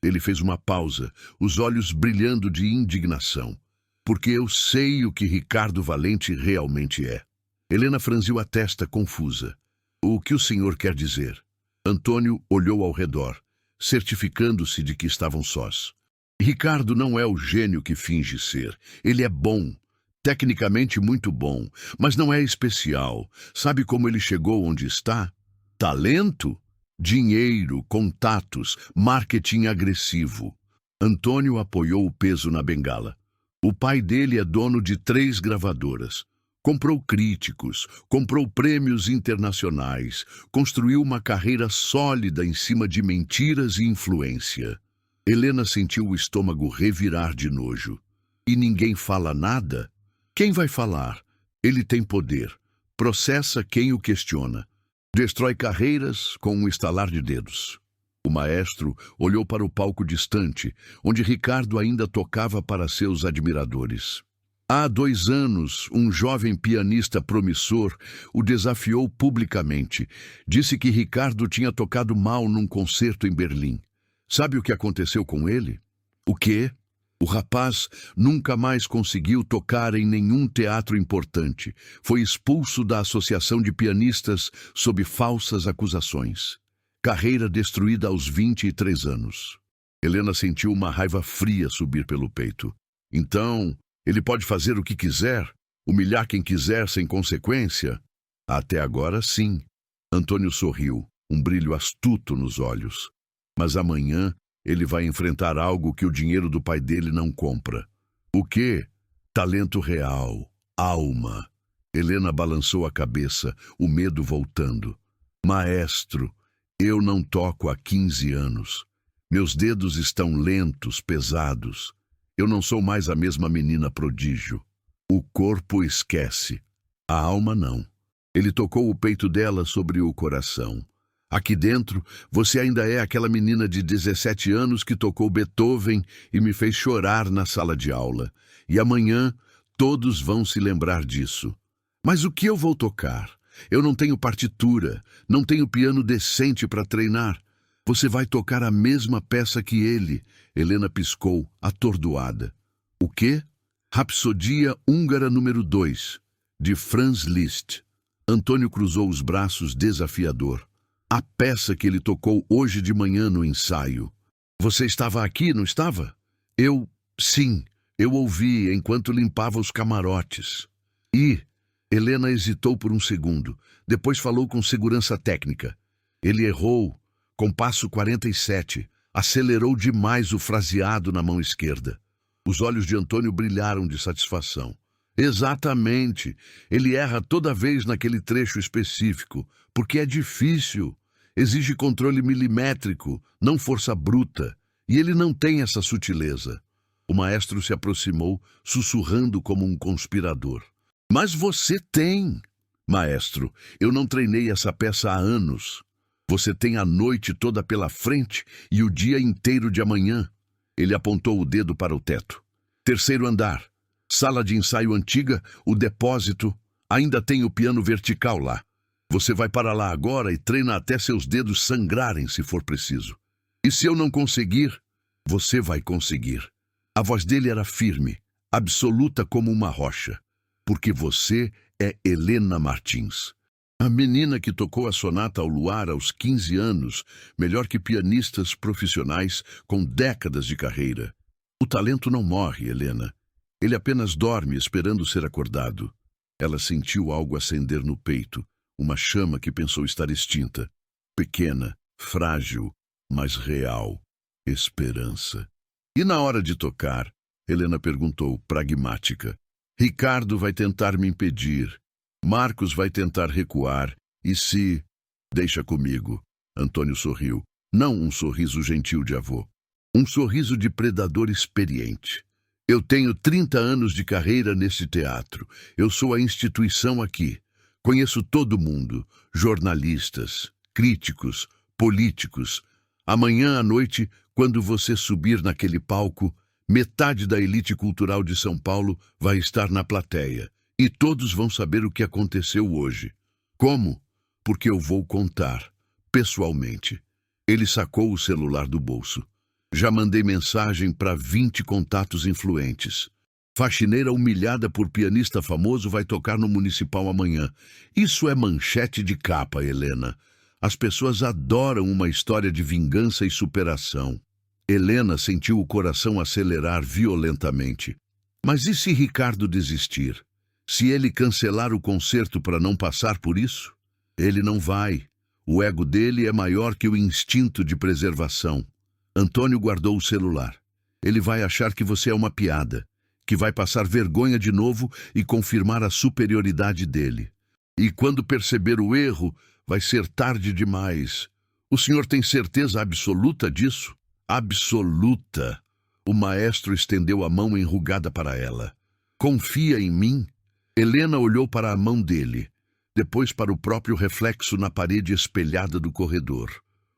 Ele fez uma pausa, os olhos brilhando de indignação. Porque eu sei o que Ricardo Valente realmente é. Helena franziu a testa confusa. O que o senhor quer dizer? Antônio olhou ao redor, certificando-se de que estavam sós. Ricardo não é o gênio que finge ser. Ele é bom, tecnicamente muito bom, mas não é especial. Sabe como ele chegou onde está? Talento? Dinheiro, contatos, marketing agressivo. Antônio apoiou o peso na bengala. O pai dele é dono de 3 gravadoras. Comprou críticos, comprou prêmios internacionais, construiu uma carreira sólida em cima de mentiras e influência. Helena sentiu o estômago revirar de nojo. E ninguém fala nada? Quem vai falar? Ele tem poder. Processa quem o questiona. Destrói carreiras com um estalar de dedos. O maestro olhou para o palco distante, onde Ricardo ainda tocava para seus admiradores. Há 2 anos, um jovem pianista promissor o desafiou publicamente. Disse que Ricardo tinha tocado mal num concerto em Berlim. Sabe o que aconteceu com ele? O quê? O rapaz nunca mais conseguiu tocar em nenhum teatro importante. Foi expulso da Associação de Pianistas sob falsas acusações. Carreira destruída aos 23 anos. Helena sentiu uma raiva fria subir pelo peito. Então, ele pode fazer o que quiser? Humilhar quem quiser sem consequência? Até agora, sim. Antônio sorriu, um brilho astuto nos olhos. Mas amanhã ele vai enfrentar algo que o dinheiro do pai dele não compra. O quê? Talento real, alma. Helena balançou a cabeça, o medo voltando. Maestro, eu não toco há 15 anos. Meus dedos estão lentos, pesados. Eu não sou mais a mesma menina prodígio. O corpo esquece. A alma não. Ele tocou o peito dela sobre o coração. Aqui dentro, você ainda é aquela menina de 17 anos que tocou Beethoven e me fez chorar na sala de aula. E amanhã, todos vão se lembrar disso. Mas o que eu vou tocar? Eu não tenho partitura, não tenho piano decente para treinar. Você vai tocar a mesma peça que ele. Helena piscou, atordoada. O quê? Rapsodia Húngara número 2, de Franz Liszt. Antônio cruzou os braços desafiador. A peça que ele tocou hoje de manhã no ensaio. Você estava aqui, não estava? Sim, eu ouvi enquanto limpava os camarotes. E... Helena hesitou por um segundo, depois falou com segurança técnica. Ele errou, compasso 47, acelerou demais o fraseado na mão esquerda. Os olhos de Antônio brilharam de satisfação. Exatamente, ele erra toda vez naquele trecho específico, porque é difícil, exige controle milimétrico, não força bruta, e ele não tem essa sutileza. O maestro se aproximou, sussurrando como um conspirador. Mas você tem. Maestro, eu não treinei essa peça há anos. Você tem a noite toda pela frente e o dia inteiro de amanhã. Ele apontou o dedo para o teto. Terceiro andar. Sala de ensaio antiga, o depósito. Ainda tem o piano vertical lá. Você vai para lá agora e treina até seus dedos sangrarem se for preciso. E se eu não conseguir, você vai conseguir. A voz dele era firme, absoluta como uma rocha. Porque você é Helena Martins. A menina que tocou a sonata ao luar aos 15 anos, melhor que pianistas profissionais com décadas de carreira. O talento não morre, Helena. Ele apenas dorme esperando ser acordado. Ela sentiu algo acender no peito, uma chama que pensou estar extinta. Pequena, frágil, mas real. Esperança. E na hora de tocar, Helena perguntou, pragmática. Ricardo vai tentar me impedir. Marcos vai tentar recuar. E se... Deixa comigo. Antônio sorriu. Não um sorriso gentil de avô. Um sorriso de predador experiente. Eu tenho 30 anos de carreira nesse teatro. Eu sou a instituição aqui. Conheço todo mundo. Jornalistas, críticos, políticos. Amanhã à noite, quando você subir naquele palco, metade da elite cultural de São Paulo vai estar na plateia. E todos vão saber o que aconteceu hoje. Como? Porque eu vou contar, pessoalmente. Ele sacou o celular do bolso. Já mandei mensagem para 20 contatos influentes. Faxineira humilhada por pianista famoso vai tocar no Municipal amanhã. Isso é manchete de capa, Helena. As pessoas adoram uma história de vingança e superação. Helena sentiu o coração acelerar violentamente. Mas e se Ricardo desistir? Se ele cancelar o concerto para não passar por isso? Ele não vai. O ego dele é maior que o instinto de preservação. Antônio guardou o celular. Ele vai achar que você é uma piada, que vai passar vergonha de novo e confirmar a superioridade dele. E quando perceber o erro, vai ser tarde demais. O senhor tem certeza absoluta disso? Absoluta. O maestro estendeu a mão enrugada para ela. Confia em mim? Helena olhou para a mão dele, depois para o próprio reflexo na parede espelhada do corredor.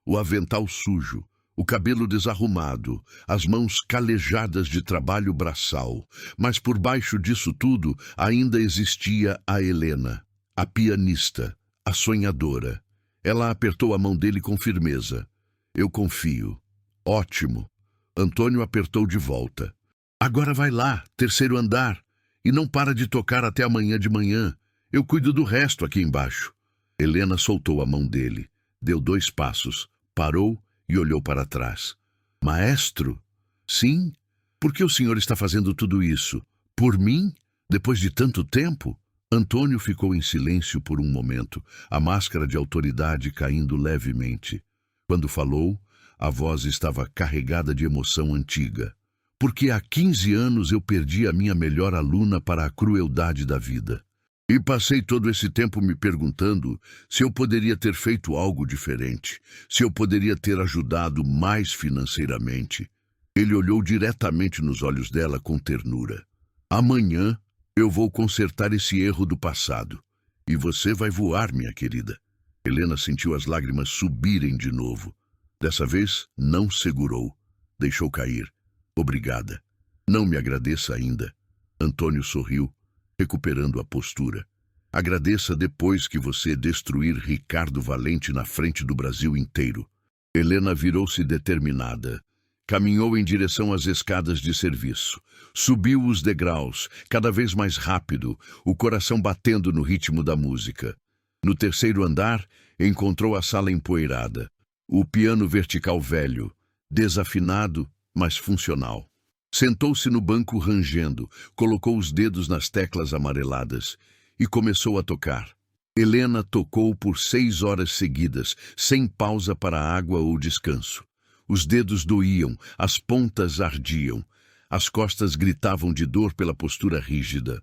O avental sujo, o cabelo desarrumado, as mãos calejadas de trabalho braçal. Mas por baixo disso tudo ainda existia a Helena, a pianista, a sonhadora. Ela apertou a mão dele com firmeza. Eu confio. Ótimo. Antônio apertou de volta. Agora vai lá, terceiro andar. E não para de tocar até amanhã de manhã. Eu cuido do resto aqui embaixo. Helena soltou a mão dele, deu 2 passos, parou e olhou para trás. Maestro? Sim? Por que o senhor está fazendo tudo isso? Por mim? Depois de tanto tempo? Antônio ficou em silêncio por um momento, a máscara de autoridade caindo levemente. Quando falou, a voz estava carregada de emoção antiga. Porque há 15 anos eu perdi a minha melhor aluna para a crueldade da vida. E passei todo esse tempo me perguntando se eu poderia ter feito algo diferente, se eu poderia ter ajudado mais financeiramente. Ele olhou diretamente nos olhos dela com ternura. Amanhã eu vou consertar esse erro do passado. E você vai voar, minha querida. Helena sentiu as lágrimas subirem de novo. Dessa vez, não segurou. Deixou cair. Obrigada. Não me agradeça ainda. Antônio sorriu, recuperando a postura. Agradeça depois que você destruir Ricardo Valente na frente do Brasil inteiro. Helena virou-se determinada. Caminhou em direção às escadas de serviço. Subiu os degraus, cada vez mais rápido, o coração batendo no ritmo da música. No terceiro andar, encontrou a sala empoeirada. O piano vertical velho, desafinado, mas funcional. Sentou-se no banco rangendo, colocou os dedos nas teclas amareladas e começou a tocar. Helena tocou por 6 horas seguidas, sem pausa para água ou descanso. Os dedos doíam, as pontas ardiam, as costas gritavam de dor pela postura rígida.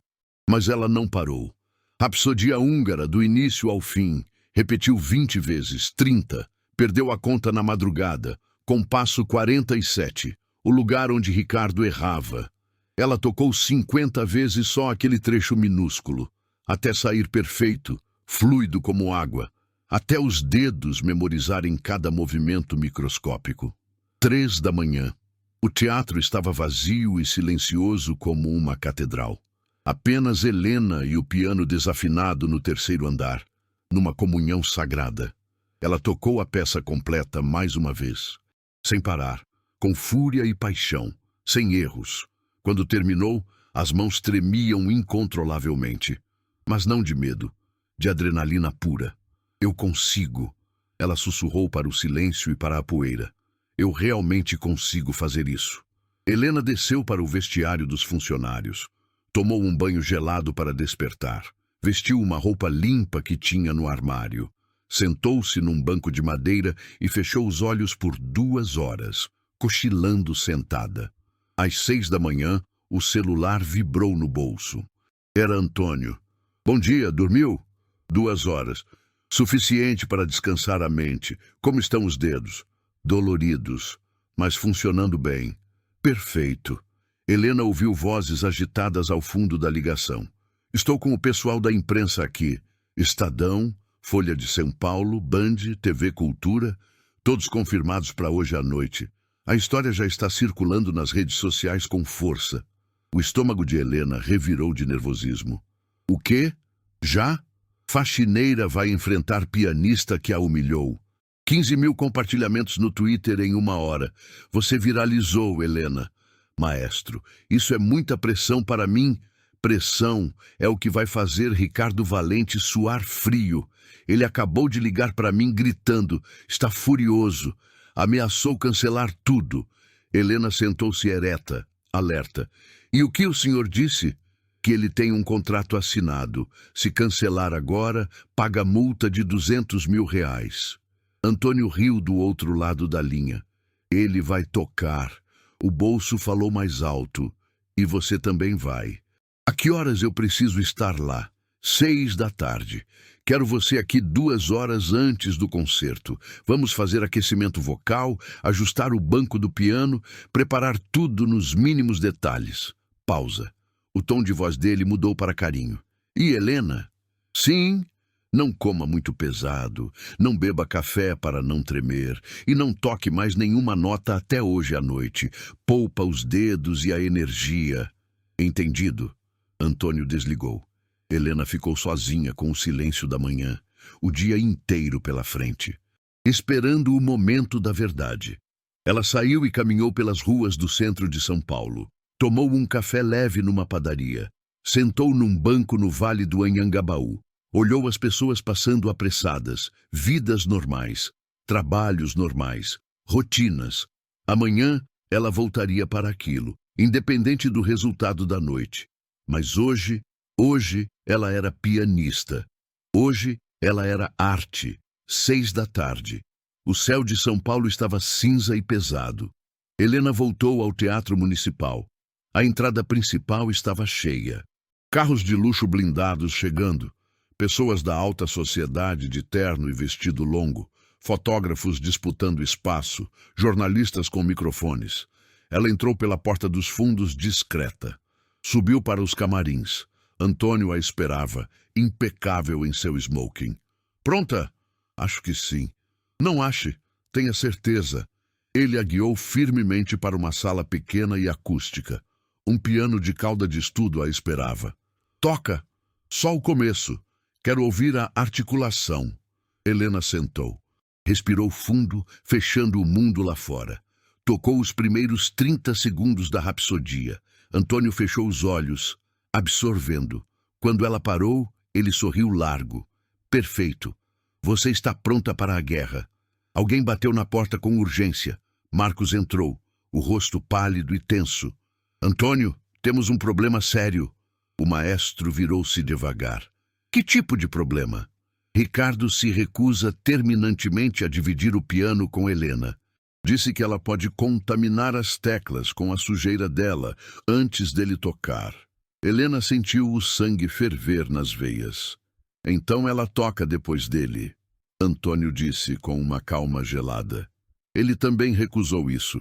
Mas ela não parou. Rapsodia húngara do início ao fim, repetiu 20 vezes, 30, perdeu a conta na madrugada, compasso 47. O lugar onde Ricardo errava. Ela tocou 50 vezes só aquele trecho minúsculo, até sair perfeito, fluido como água, até os dedos memorizarem cada movimento microscópico. 3 da manhã. O teatro estava vazio e silencioso como uma catedral. Apenas Helena e o piano desafinado no terceiro andar, numa comunhão sagrada. Ela tocou a peça completa mais uma vez, sem parar, com fúria e paixão, sem erros. Quando terminou, as mãos tremiam incontrolavelmente, mas não de medo, de adrenalina pura. Eu consigo, ela sussurrou para o silêncio e para a poeira. Eu realmente consigo fazer isso. Helena desceu para o vestiário dos funcionários. Tomou um banho gelado para despertar. Vestiu uma roupa limpa que tinha no armário. Sentou-se num banco de madeira e fechou os olhos por 2 horas, cochilando sentada. Às 6 da manhã, o celular vibrou no bolso. Era Antônio. Bom dia, dormiu? 2 horas. Suficiente para descansar a mente. Como estão os dedos? Doloridos, mas funcionando bem. Perfeito. Helena ouviu vozes agitadas ao fundo da ligação. Estou com o pessoal da imprensa aqui. Estadão, Folha de São Paulo, Band, TV Cultura, todos confirmados para hoje à noite. A história já está circulando nas redes sociais com força. O estômago de Helena revirou de nervosismo. O quê? Já? Faxineira vai enfrentar pianista que a humilhou. 15.000 compartilhamentos no Twitter em 1 hora. Você viralizou, Helena. Maestro, isso é muita pressão para mim. Pressão é o que vai fazer Ricardo Valente suar frio. Ele acabou de ligar para mim gritando. Está furioso. Ameaçou cancelar tudo. Helena sentou-se ereta, alerta. E o que o senhor disse? Que ele tem um contrato assinado. Se cancelar agora, paga multa de R$ 200.000. Antônio riu do outro lado da linha. Ele vai tocar. O bolso falou mais alto. E você também vai. A que horas eu preciso estar lá? 6 da tarde. Quero você aqui 2 horas antes do concerto. Vamos fazer aquecimento vocal, ajustar o banco do piano, preparar tudo nos mínimos detalhes. Pausa. O tom de voz dele mudou para carinho. E Helena? Sim. Não coma muito pesado, não beba café para não tremer e não toque mais nenhuma nota até hoje à noite. Poupa os dedos e a energia. Entendido? Antônio desligou. Helena ficou sozinha com o silêncio da manhã, o dia inteiro pela frente, esperando o momento da verdade. Ela saiu e caminhou pelas ruas do centro de São Paulo. Tomou um café leve numa padaria. Sentou num banco no Vale do Anhangabaú. Olhou as pessoas passando apressadas, vidas normais, trabalhos normais, rotinas. Amanhã ela voltaria para aquilo, independente do resultado da noite. Mas hoje ela era pianista. Hoje ela era arte. 6 da tarde. O céu de São Paulo estava cinza e pesado. Helena voltou ao Teatro Municipal. A entrada principal estava cheia. Carros de luxo blindados chegando. Pessoas da alta sociedade de terno e vestido longo, fotógrafos disputando espaço, jornalistas com microfones. Ela entrou pela porta dos fundos discreta. Subiu para os camarins. Antônio a esperava, impecável em seu smoking. Pronta? Acho que sim. Não ache, tenha certeza. Ele a guiou firmemente para uma sala pequena e acústica. Um piano de cauda de estudo a esperava. Toca! Só o começo. Quero ouvir a articulação. Helena sentou. Respirou fundo, fechando o mundo lá fora. Tocou os primeiros 30 segundos da rapsodia. Antônio fechou os olhos, absorvendo. Quando ela parou, ele sorriu largo. Perfeito. Você está pronta para a guerra. Alguém bateu na porta com urgência. Marcos entrou, o rosto pálido e tenso. Antônio, temos um problema sério. O maestro virou-se devagar. Que tipo de problema? Ricardo se recusa terminantemente a dividir o piano com Helena. Disse que ela pode contaminar as teclas com a sujeira dela antes dele tocar. Helena sentiu o sangue ferver nas veias. Então ela toca depois dele, Antônio disse com uma calma gelada. Ele também recusou isso.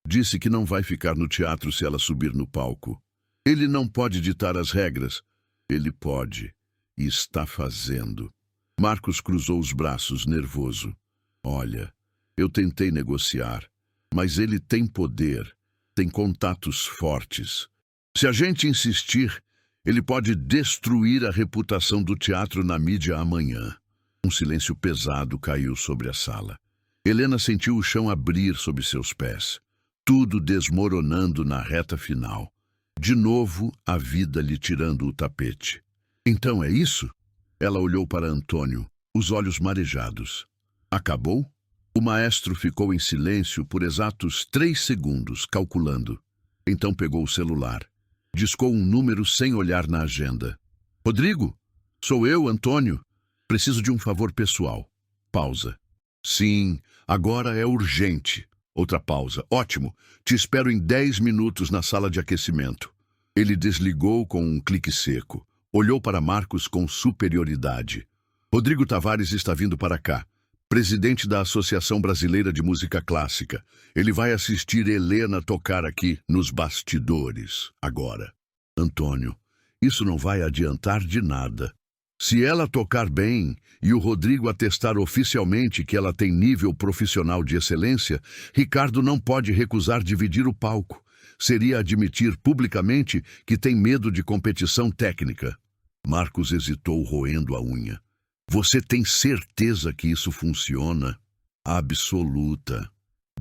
Disse que não vai ficar no teatro se ela subir no palco. Ele não pode ditar as regras. Ele pode. E está fazendo. Marcos cruzou os braços, nervoso. Olha, eu tentei negociar, mas ele tem poder. tem contatos fortes. Se a gente insistir, ele pode destruir a reputação do teatro na mídia amanhã. Um silêncio pesado caiu sobre a sala. Helena sentiu o chão abrir sob seus pés, tudo desmoronando na reta final. De novo, a vida lhe tirando o tapete. Então é isso? Ela olhou para Antônio, os olhos marejados. Acabou? O maestro ficou em silêncio por exatos 3 segundos, calculando. Então pegou o celular. Discou um número sem olhar na agenda. Rodrigo? Sou eu, Antônio. Preciso de um favor pessoal. Pausa. Sim, agora é urgente. Outra pausa. Ótimo. Te espero em 10 minutos na sala de aquecimento. Ele desligou com um clique seco. Olhou para Marcos com superioridade. Rodrigo Tavares está vindo para cá. Presidente da Associação Brasileira de Música Clássica. Ele vai assistir Helena tocar aqui nos bastidores, agora. Antônio, isso não vai adiantar de nada. Se ela tocar bem e o Rodrigo atestar oficialmente que ela tem nível profissional de excelência, Ricardo não pode recusar dividir o palco. Seria admitir publicamente que tem medo de competição técnica. Marcos hesitou, roendo a unha. Você tem certeza que isso funciona? Absoluta.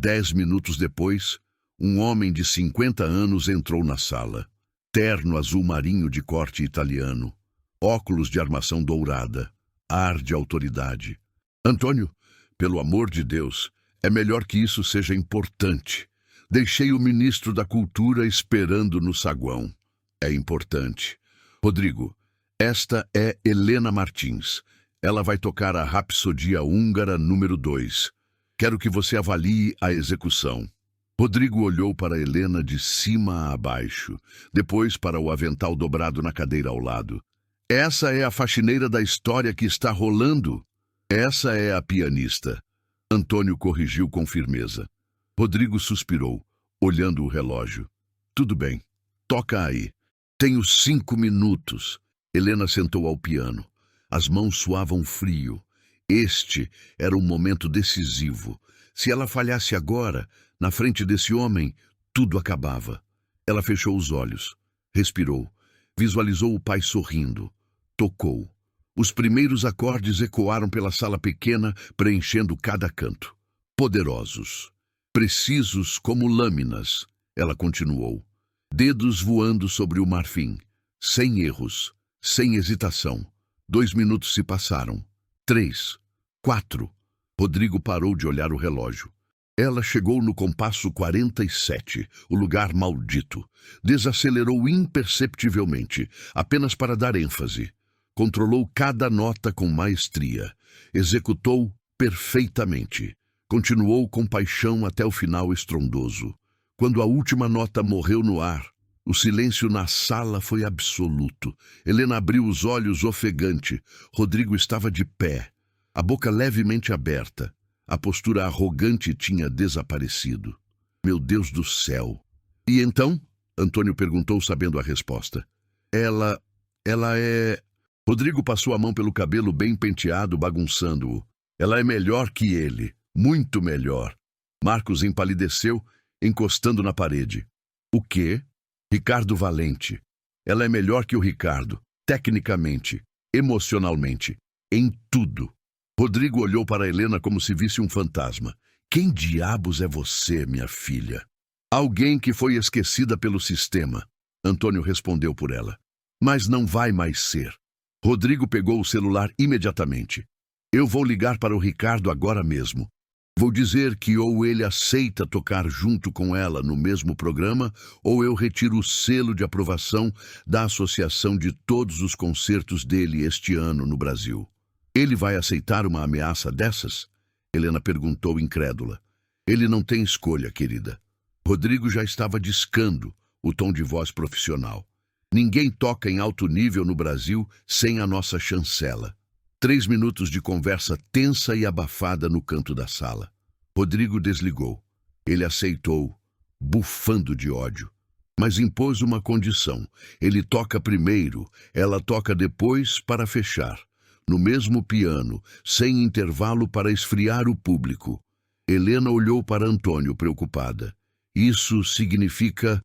10 minutos depois, um homem de 50 anos entrou na sala. Terno azul marinho de corte italiano. Óculos de armação dourada. Ar de autoridade. Antônio, pelo amor de Deus, é melhor que isso seja importante. Deixei o ministro da Cultura esperando no saguão. É importante. Rodrigo, esta é Helena Martins. Ela vai tocar a Rapsodia Húngara número 2. Quero que você avalie a execução. Rodrigo olhou para Helena de cima a baixo, depois para o avental dobrado na cadeira ao lado. Essa é a faxineira da história que está rolando. Essa é a pianista. Antônio corrigiu com firmeza. Rodrigo suspirou, olhando o relógio. Tudo bem, toca aí. Tenho 5 minutos. Helena sentou ao piano. As mãos suavam frio. Este era um momento decisivo. Se ela falhasse agora, na frente desse homem, tudo acabava. Ela fechou os olhos, respirou, visualizou o pai sorrindo, tocou. Os primeiros acordes ecoaram pela sala pequena, preenchendo cada canto. Poderosos, precisos como lâminas, ela continuou. Dedos voando sobre o marfim, sem erros, sem hesitação. 2 minutos se passaram. 3, 4. Rodrigo parou de olhar o relógio. Ela chegou no compasso 47, o lugar maldito. Desacelerou imperceptivelmente, apenas para dar ênfase. Controlou cada nota com maestria. Executou perfeitamente. Continuou com paixão até o final estrondoso. Quando a última nota morreu no ar, o silêncio na sala foi absoluto. Helena abriu os olhos ofegante. Rodrigo estava de pé, a boca levemente aberta. A postura arrogante tinha desaparecido. Meu Deus do céu! E então? Antônio perguntou, sabendo a resposta. Ela é... Rodrigo passou a mão pelo cabelo bem penteado, bagunçando-o. Ela é melhor que ele. Muito melhor. Marcos empalideceu, encostando na parede. O quê? Ricardo Valente. Ela é melhor que o Ricardo, tecnicamente, emocionalmente, em tudo. Rodrigo olhou para Helena como se visse um fantasma. Quem diabos é você, minha filha? Alguém que foi esquecida pelo sistema. Antônio respondeu por ela. Mas não vai mais ser. Rodrigo pegou o celular imediatamente. Eu vou ligar para o Ricardo agora mesmo. Vou dizer que ou ele aceita tocar junto com ela no mesmo programa, ou eu retiro o selo de aprovação da associação de todos os concertos dele este ano no Brasil. Ele vai aceitar uma ameaça dessas? Helena perguntou incrédula. Ele não tem escolha, querida. Rodrigo já estava discando o tom de voz profissional. Ninguém toca em alto nível no Brasil sem a nossa chancela. 3 minutos de conversa tensa e abafada no canto da sala. Rodrigo desligou. Ele aceitou, bufando de ódio. Mas impôs uma condição. Ele toca primeiro, ela toca depois para fechar. No mesmo piano, sem intervalo para esfriar o público. Helena olhou para Antônio, preocupada. Isso significa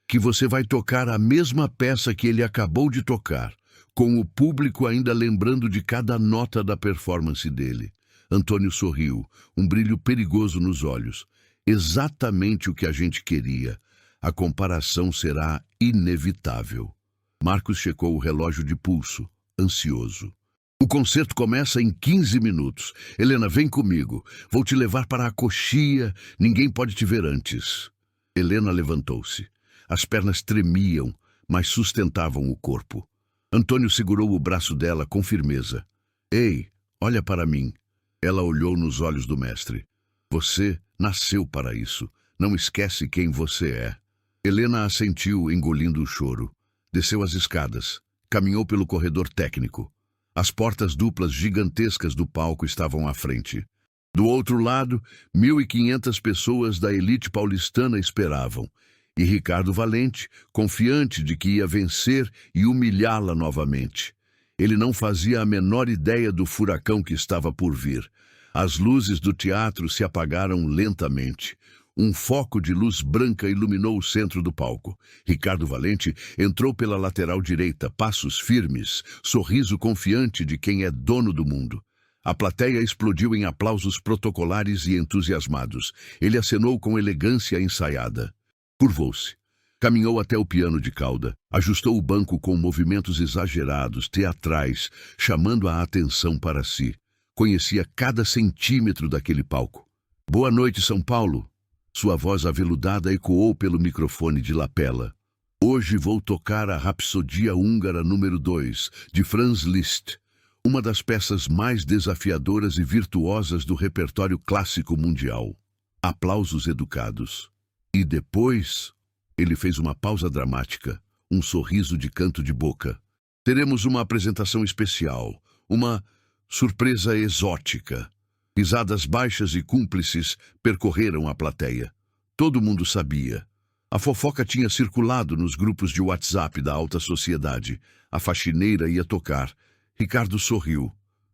que você vai tocar a mesma peça que ele acabou de tocar, com o público ainda lembrando de cada nota da performance dele. Antônio sorriu, um brilho perigoso nos olhos. Exatamente o que a gente queria. A comparação será inevitável. Marcos checou o relógio de pulso, ansioso. O concerto começa em 15 minutos. Helena, vem comigo. Vou te levar para a coxia. Ninguém pode te ver antes. Helena levantou-se. As pernas tremiam, mas sustentavam o corpo. Antônio segurou o braço dela com firmeza. Ei, olha para mim. Ela olhou nos olhos do mestre. Você nasceu para isso. Não esquece quem você é. Helena assentiu, engolindo o choro. Desceu as escadas. Caminhou pelo corredor técnico. As portas duplas gigantescas do palco estavam à frente. Do outro lado, 1.500 pessoas da elite paulistana esperavam. E Ricardo Valente, confiante de que ia vencer e humilhá-la novamente. Ele não fazia a menor ideia do furacão que estava por vir. As luzes do teatro se apagaram lentamente. Um foco de luz branca iluminou o centro do palco. Ricardo Valente entrou pela lateral direita, passos firmes, sorriso confiante de quem é dono do mundo. A plateia explodiu em aplausos protocolares e entusiasmados. Ele acenou com elegância ensaiada. Curvou-se. Caminhou até o piano de cauda. Ajustou o banco com movimentos exagerados, teatrais, chamando a atenção para si. Conhecia cada centímetro daquele palco. Boa noite, São Paulo. Sua voz aveludada ecoou pelo microfone de lapela. Hoje vou tocar a Rapsodia Húngara número 2, de Franz Liszt, uma das peças mais desafiadoras e virtuosas do repertório clássico mundial. Aplausos educados. E depois, ele fez uma pausa dramática, um sorriso de canto de boca. Teremos uma apresentação especial, uma surpresa exótica. Risadas baixas e cúmplices percorreram a plateia. Todo mundo sabia. A fofoca tinha circulado nos grupos de WhatsApp da alta sociedade. A faxineira ia tocar. Ricardo sorriu.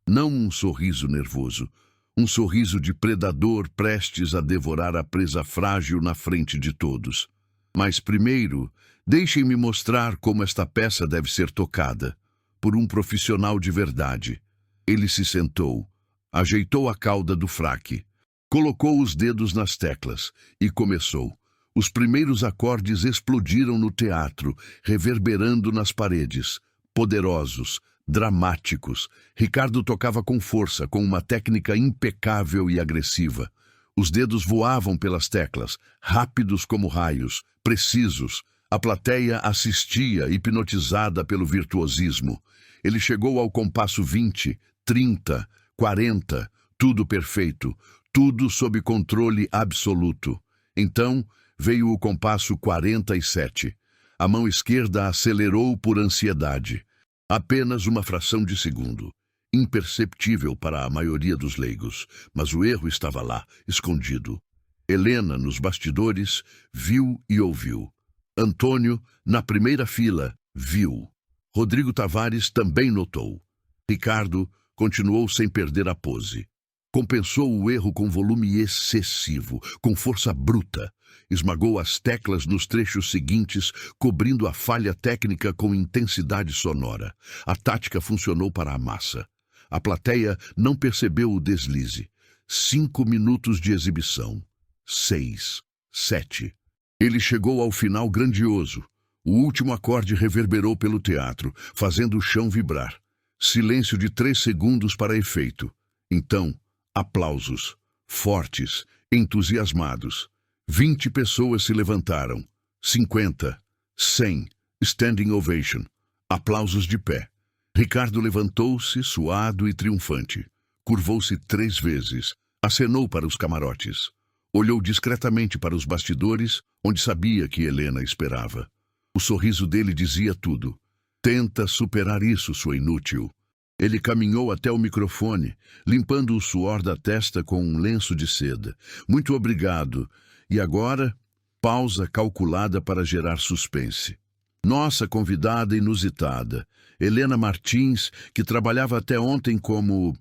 Não um sorriso nervoso. Um sorriso de predador prestes a devorar a presa frágil na frente de todos. Mas primeiro, deixem-me mostrar como esta peça deve ser tocada. Por um profissional de verdade. Ele se sentou. Ajeitou a cauda do fraque, colocou os dedos nas teclas e começou. Os primeiros acordes explodiram no teatro, reverberando nas paredes. Poderosos, dramáticos. Ricardo tocava com força, com uma técnica impecável e agressiva. Os dedos voavam pelas teclas, rápidos como raios, precisos. A plateia assistia, hipnotizada pelo virtuosismo. Ele chegou ao compasso 20, 30... 40, tudo perfeito, tudo sob controle absoluto. Então veio o compasso 47. A mão esquerda acelerou por ansiedade. Apenas uma fração de segundo. Imperceptível para a maioria dos leigos, mas o erro estava lá, escondido. Helena, nos bastidores, viu e ouviu. Antônio, na primeira fila, viu. Rodrigo Tavares também notou. Ricardo continuou sem perder a pose. Compensou o erro com volume excessivo, com força bruta. Esmagou as teclas nos trechos seguintes, cobrindo a falha técnica com intensidade sonora. A tática funcionou para a massa. A plateia não percebeu o deslize. 5 minutos de exibição. 6, 7. Ele chegou ao final grandioso. O último acorde reverberou pelo teatro, fazendo o chão vibrar. Silêncio de 3 segundos para efeito. Então, aplausos, fortes, entusiasmados. 20 pessoas se levantaram. 50, 100, standing ovation. Aplausos de pé. Ricardo levantou-se, suado e triunfante. Curvou-se 3 vezes. Acenou para os camarotes. Olhou discretamente para os bastidores, onde sabia que Helena esperava. O sorriso dele dizia tudo. Tenta superar isso, sua inútil. Ele caminhou até o microfone, limpando o suor da testa com um lenço de seda. Muito obrigado. E agora, pausa calculada para gerar suspense. Nossa convidada inusitada, Helena Martins, que trabalhava até ontem como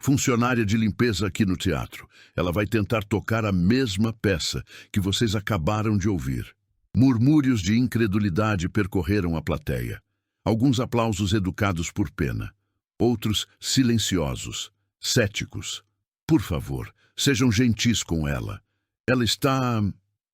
Funcionária de limpeza aqui no teatro. Ela vai tentar tocar a mesma peça que vocês acabaram de ouvir. Murmúrios de incredulidade percorreram a plateia. Alguns aplausos educados por pena. Outros silenciosos, céticos. Por favor, sejam gentis com ela. Ela está,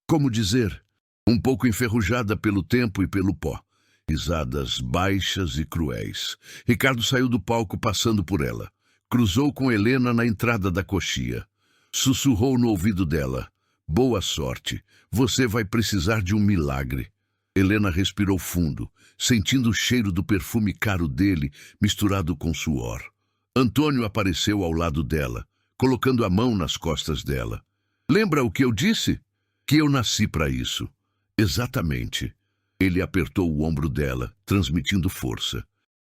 como dizer, um pouco enferrujada pelo tempo e pelo pó. Risadas baixas e cruéis. Ricardo saiu do palco passando por ela. Cruzou com Helena na entrada da coxia. Sussurrou no ouvido dela. Boa sorte. Você vai precisar de um milagre. Helena respirou fundo, sentindo o cheiro do perfume caro dele misturado com suor. Antônio apareceu ao lado dela, colocando a mão nas costas dela. Lembra o que eu disse? Que eu nasci para isso. Exatamente. Ele apertou o ombro dela, transmitindo força.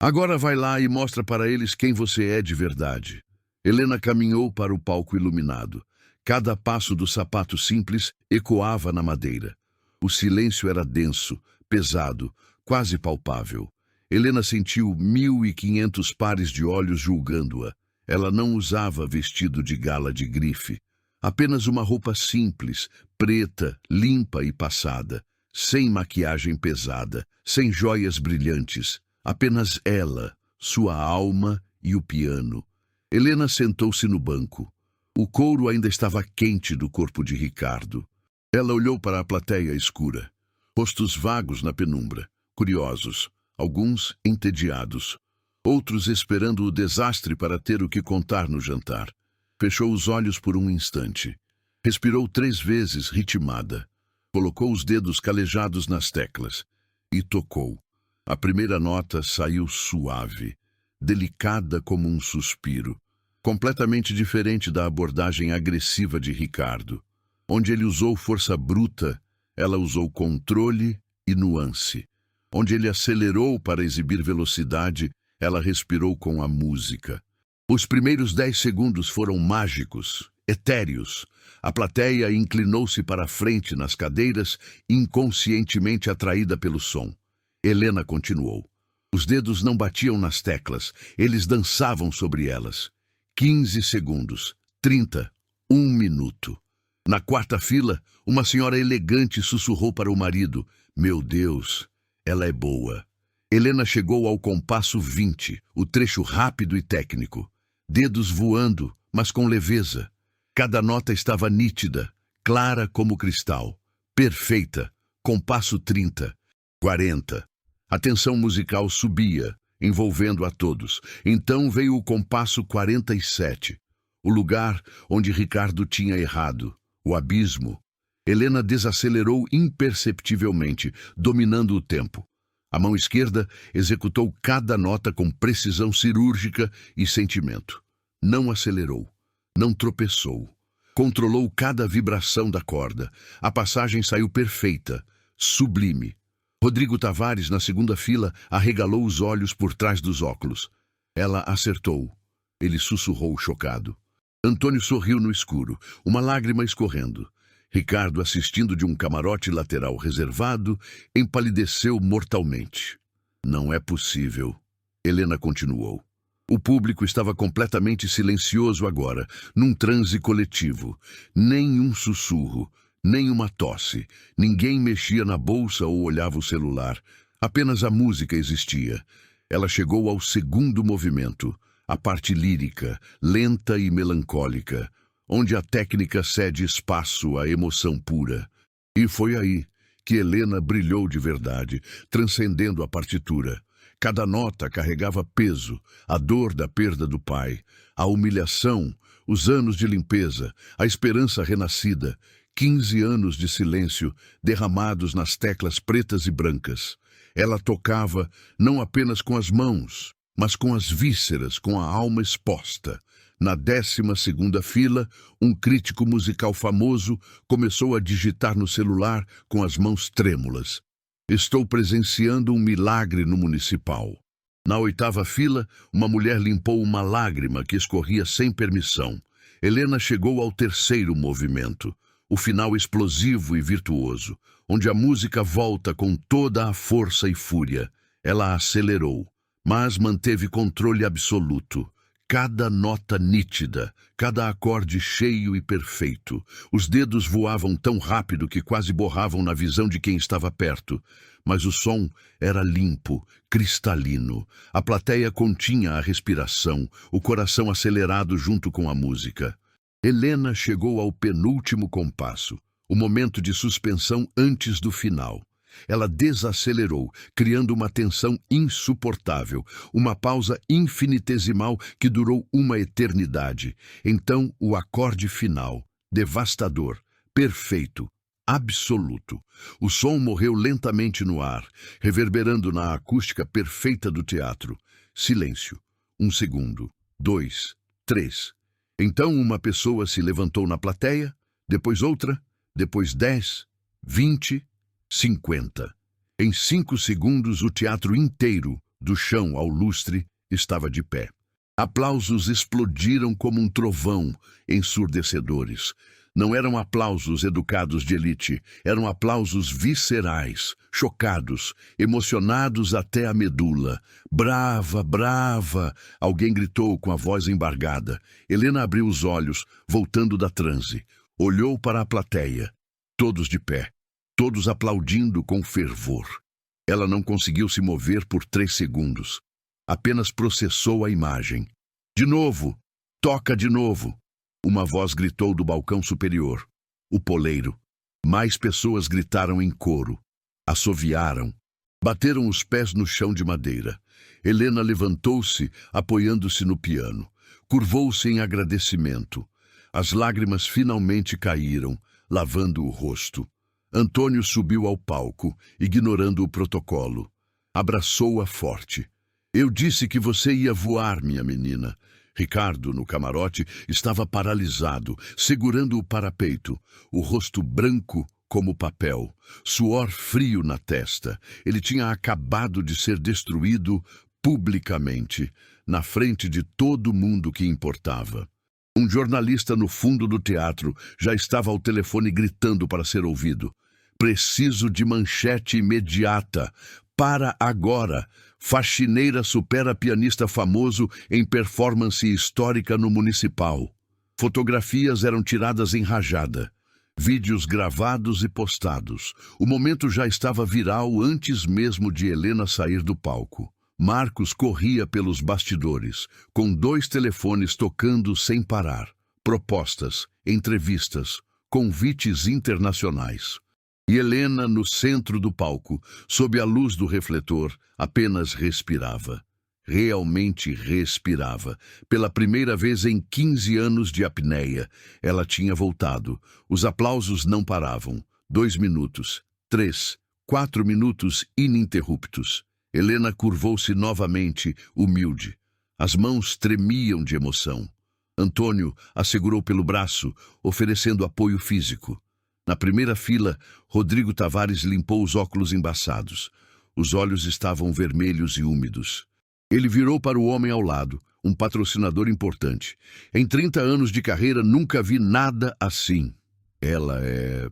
Agora vai lá e mostra para eles quem você é de verdade. Helena caminhou para o palco iluminado. Cada passo do sapato simples ecoava na madeira. O silêncio era denso, pesado, quase palpável. Helena sentiu 1.500 pares de olhos julgando-a. Ela não usava vestido de gala de grife. Apenas uma roupa simples, preta, limpa e passada. Sem maquiagem pesada, sem joias brilhantes. Apenas ela, sua alma e o piano. Helena sentou-se no banco. O couro ainda estava quente do corpo de Ricardo. Ela olhou para a plateia escura. Rostos vagos na penumbra, curiosos, alguns entediados, outros esperando o desastre para ter o que contar no jantar. Fechou os olhos por um instante. Respirou 3 vezes, ritmada. Colocou os dedos calejados nas teclas e tocou. A primeira nota saiu suave, delicada como um suspiro, completamente diferente da abordagem agressiva de Ricardo. Onde ele usou força bruta, ela usou controle e nuance. Onde ele acelerou para exibir velocidade, ela respirou com a música. Os primeiros 10 segundos foram mágicos, etéreos. A plateia inclinou-se para a frente nas cadeiras, inconscientemente atraída pelo som. Helena continuou. Os dedos não batiam nas teclas, eles dançavam sobre elas. 15 segundos, 30, 1 minuto. Na quarta fila, uma senhora elegante sussurrou para o marido. Meu Deus, ela é boa. Helena chegou ao compasso 20, o trecho rápido e técnico. Dedos voando, mas com leveza. Cada nota estava nítida, clara como cristal. Perfeita, compasso 30, 40. A tensão musical subia, envolvendo a todos. Então veio o compasso 47. O lugar onde Ricardo tinha errado. O abismo. Helena desacelerou imperceptivelmente, dominando o tempo. A mão esquerda executou cada nota com precisão cirúrgica e sentimento. Não acelerou. Não tropeçou. Controlou cada vibração da corda. A passagem saiu perfeita, sublime. Rodrigo Tavares, na segunda fila, arregalou os olhos por trás dos óculos. Ela acertou. Ele sussurrou chocado. Antônio sorriu no escuro, uma lágrima escorrendo. Ricardo, assistindo de um camarote lateral reservado, empalideceu mortalmente. Não é possível. Helena continuou. O público estava completamente silencioso agora, num transe coletivo. Nem um sussurro, nem uma tosse. Ninguém mexia na bolsa ou olhava o celular. Apenas a música existia. Ela chegou ao segundo movimento, a parte lírica, lenta e melancólica, onde a técnica cede espaço à emoção pura. E foi aí que Helena brilhou de verdade, transcendendo a partitura. Cada nota carregava peso, a dor da perda do pai, a humilhação, os anos de limpeza, a esperança renascida, 15 anos de silêncio derramados nas teclas pretas e brancas. Ela tocava não apenas com as mãos, mas com as vísceras, com a alma exposta. Na 12ª fila, um crítico musical famoso começou a digitar no celular com as mãos trêmulas. Estou presenciando um milagre no Municipal. Na 8ª fila, uma mulher limpou uma lágrima que escorria sem permissão. Helena chegou ao 3º movimento, o final explosivo e virtuoso, onde a música volta com toda a força e fúria. Ela acelerou, mas manteve controle absoluto. cada nota nítida, cada acorde cheio e perfeito. Os dedos voavam tão rápido que quase borravam na visão de quem estava perto. Mas o som era limpo, cristalino. A plateia continha a respiração, o coração acelerado junto com a música. Helena chegou ao penúltimo compasso, o momento de suspensão antes do final. Ela desacelerou, criando uma tensão insuportável, uma pausa infinitesimal que durou uma eternidade. Então, o acorde final, devastador, perfeito, absoluto. O som morreu lentamente no ar, reverberando na acústica perfeita do teatro. Silêncio. 1 segundo, 2, 3. Então uma pessoa se levantou na plateia, depois outra, depois 10, 20, 50. Em 5 segundos, o teatro inteiro, do chão ao lustre, estava de pé. Aplausos explodiram como um trovão, ensurdecedores. Não eram aplausos educados de elite, eram aplausos viscerais, chocados, emocionados até a medula. Brava, brava! Alguém gritou com a voz embargada. Helena abriu os olhos, voltando da transe. Olhou para a plateia. Todos de pé. Todos aplaudindo com fervor. Ela não conseguiu se mover por 3 segundos. Apenas processou a imagem. De novo! Toca de novo! Uma voz gritou do balcão superior. O poleiro. Mais pessoas gritaram em coro. Assoviaram. Bateram os pés no chão de madeira. Helena levantou-se, apoiando-se no piano. Curvou-se em agradecimento. As lágrimas finalmente caíram, lavando o rosto. Antônio subiu ao palco, ignorando o protocolo. Abraçou-a forte. Eu disse que você ia voar, minha menina. Ricardo, no camarote, estava paralisado, segurando o parapeito, o rosto branco como papel, suor frio na testa. Ele tinha acabado de ser destruído publicamente, na frente de todo mundo que importava. Um jornalista no fundo do teatro já estava ao telefone gritando para ser ouvido. Preciso de manchete imediata. Para agora. Faxineira supera pianista famoso em performance histórica no Municipal. Fotografias eram tiradas em rajada. Vídeos gravados e postados. O momento já estava viral antes mesmo de Helena sair do palco. Marcos corria pelos bastidores, com 2 telefones tocando sem parar. Propostas, entrevistas, convites internacionais. E Helena, no centro do palco, sob a luz do refletor, apenas respirava. Realmente respirava. Pela primeira vez em 15 anos de apneia, ela tinha voltado. Os aplausos não paravam. 2 minutos, 3, 4 minutos ininterruptos. Helena curvou-se novamente, humilde. As mãos tremiam de emoção. Antônio a segurou pelo braço, oferecendo apoio físico. Na primeira fila, Rodrigo Tavares limpou os óculos embaçados. Os olhos estavam vermelhos e úmidos. Ele virou para o homem ao lado, um patrocinador importante. Em 30 anos de carreira, nunca vi nada assim. Ela é...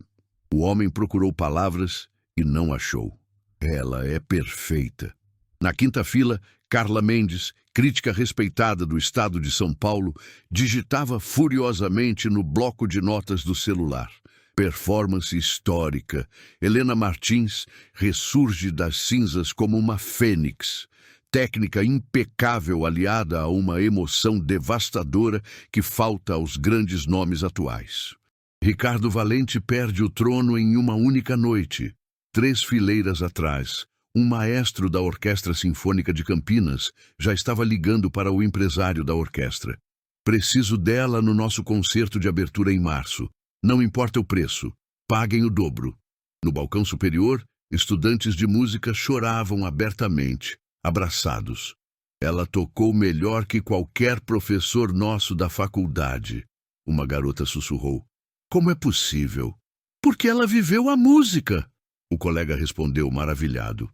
O homem procurou palavras e não achou. Ela é perfeita. Na quinta fila, Carla Mendes, crítica respeitada do estado de São Paulo, digitava furiosamente no bloco de notas do celular. Performance histórica. Helena Martins ressurge das cinzas como uma fênix. Técnica impecável aliada a uma emoção devastadora que falta aos grandes nomes atuais. Ricardo Valente perde o trono em uma única noite. 3 fileiras atrás, um maestro da Orquestra Sinfônica de Campinas já estava ligando para o empresário da orquestra. Preciso dela no nosso concerto de abertura em março. Não importa o preço, paguem o dobro. No balcão superior, estudantes de música choravam abertamente, abraçados. Ela tocou melhor que qualquer professor nosso da faculdade. Uma garota sussurrou. Como é possível? Porque ela viveu a música. O colega respondeu maravilhado.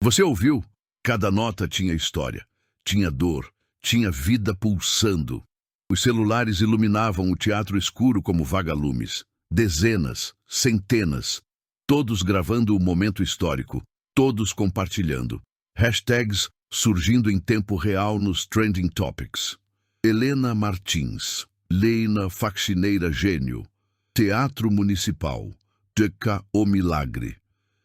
Você ouviu? Cada nota tinha história, tinha dor, tinha vida pulsando. Os celulares iluminavam o teatro escuro como vagalumes. Dezenas, centenas, todos gravando o momento histórico, todos compartilhando. Hashtags surgindo em tempo real nos Trending Topics. Helena Martins, Leina Faxineira Gênio, Teatro Municipal, Teca o Milagre.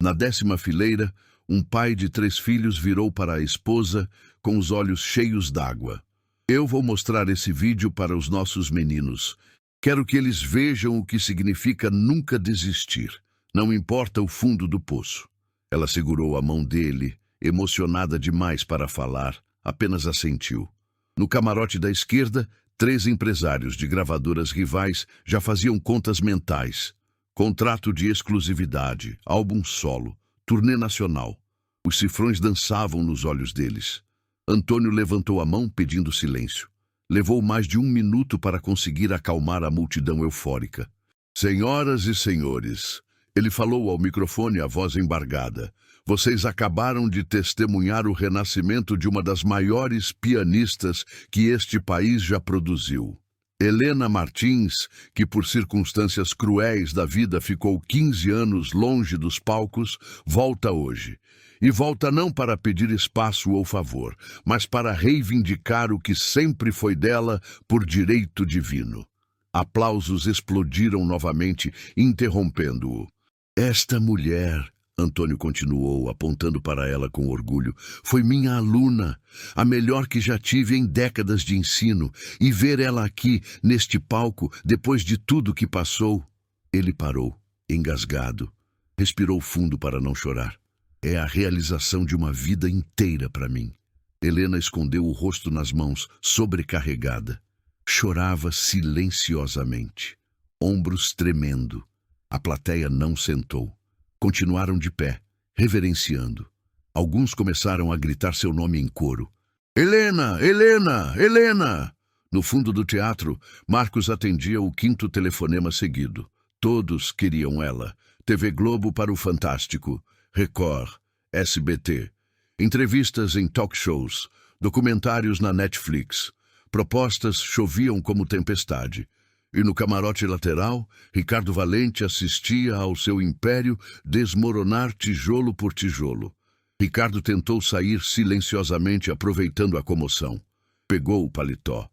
Na 10ª fileira, um pai de 3 filhos virou para a esposa com os olhos cheios d'água. Eu vou mostrar esse vídeo para os nossos meninos. Quero que eles vejam o que significa nunca desistir. Não importa o fundo do poço. Ela segurou a mão dele, emocionada demais para falar, apenas assentiu. No camarote da esquerda, 3 empresários de gravadoras rivais já faziam contas mentais. Contrato de exclusividade, álbum solo, turnê nacional. Os cifrões dançavam nos olhos deles. Antônio levantou a mão pedindo silêncio. Levou mais de 1 minuto para conseguir acalmar a multidão eufórica. Senhoras e senhores, ele falou ao microfone, a voz embargada. Vocês acabaram de testemunhar o renascimento de uma das maiores pianistas que este país já produziu. Helena Martins, que por circunstâncias cruéis da vida ficou 15 anos longe dos palcos, volta hoje. E volta não para pedir espaço ou favor, mas para reivindicar o que sempre foi dela por direito divino. Aplausos explodiram novamente, interrompendo-o. Esta mulher, Antônio continuou, apontando para ela com orgulho, foi minha aluna, a melhor que já tive em décadas de ensino, e ver ela aqui, neste palco, depois de tudo que passou. Ele parou, engasgado, respirou fundo para não chorar. É a realização de uma vida inteira para mim. Helena escondeu o rosto nas mãos, sobrecarregada. Chorava silenciosamente, ombros tremendo. A plateia não sentou. Continuaram de pé, reverenciando. Alguns começaram a gritar seu nome em coro. Helena! Helena! Helena! No fundo do teatro, Marcos atendia o 5º telefonema seguido. Todos queriam ela. TV Globo para o Fantástico, Record, SBT. Entrevistas em talk shows, documentários na Netflix. Propostas choviam como tempestade. E no camarote lateral, Ricardo Valente assistia ao seu império desmoronar tijolo por tijolo. Ricardo tentou sair silenciosamente, aproveitando a comoção. Pegou o paletó.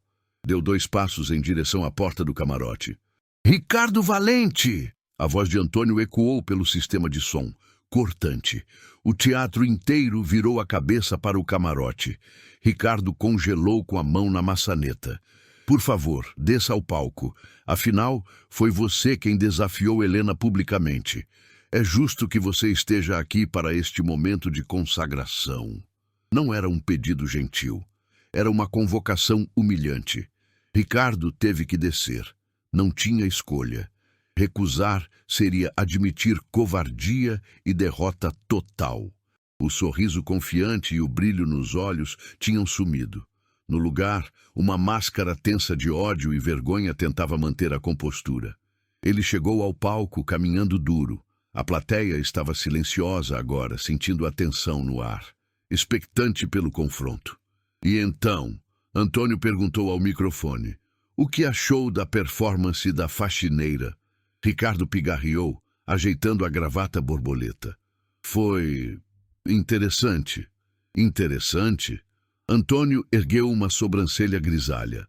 Deu 2 passos em direção à porta do camarote. Ricardo Valente! A voz de Antônio ecoou pelo sistema de som, cortante. O teatro inteiro virou a cabeça para o camarote. Ricardo congelou com a mão na maçaneta. Por favor, desça ao palco. Afinal, foi você quem desafiou Helena publicamente. É justo que você esteja aqui para este momento de consagração. Não era um pedido gentil. Era uma convocação humilhante. Ricardo teve que descer. Não tinha escolha. Recusar seria admitir covardia e derrota total. O sorriso confiante e o brilho nos olhos tinham sumido. No lugar, uma máscara tensa de ódio e vergonha tentava manter a compostura. Ele chegou ao palco caminhando duro. A plateia estava silenciosa agora, sentindo a tensão no ar, expectante pelo confronto. E então, Antônio perguntou ao microfone, o que achou da performance da faxineira? Ricardo pigarreou, ajeitando a gravata borboleta. Foi interessante. Interessante? Antônio ergueu uma sobrancelha grisalha.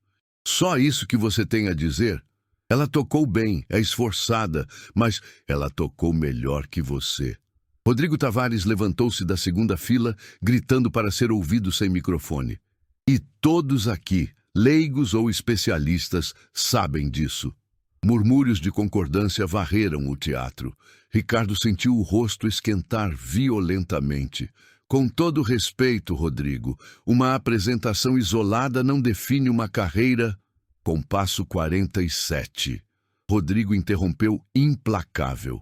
Só isso que você tem a dizer? Ela tocou bem, é esforçada, mas ela tocou melhor que você. Rodrigo Tavares levantou-se da 2ª fila, gritando para ser ouvido sem microfone. E todos aqui, leigos ou especialistas, sabem disso. Murmúrios de concordância varreram o teatro. Ricardo sentiu o rosto esquentar violentamente. Com todo respeito, Rodrigo, uma apresentação isolada não define uma carreira. Compasso 47. Rodrigo interrompeu implacável.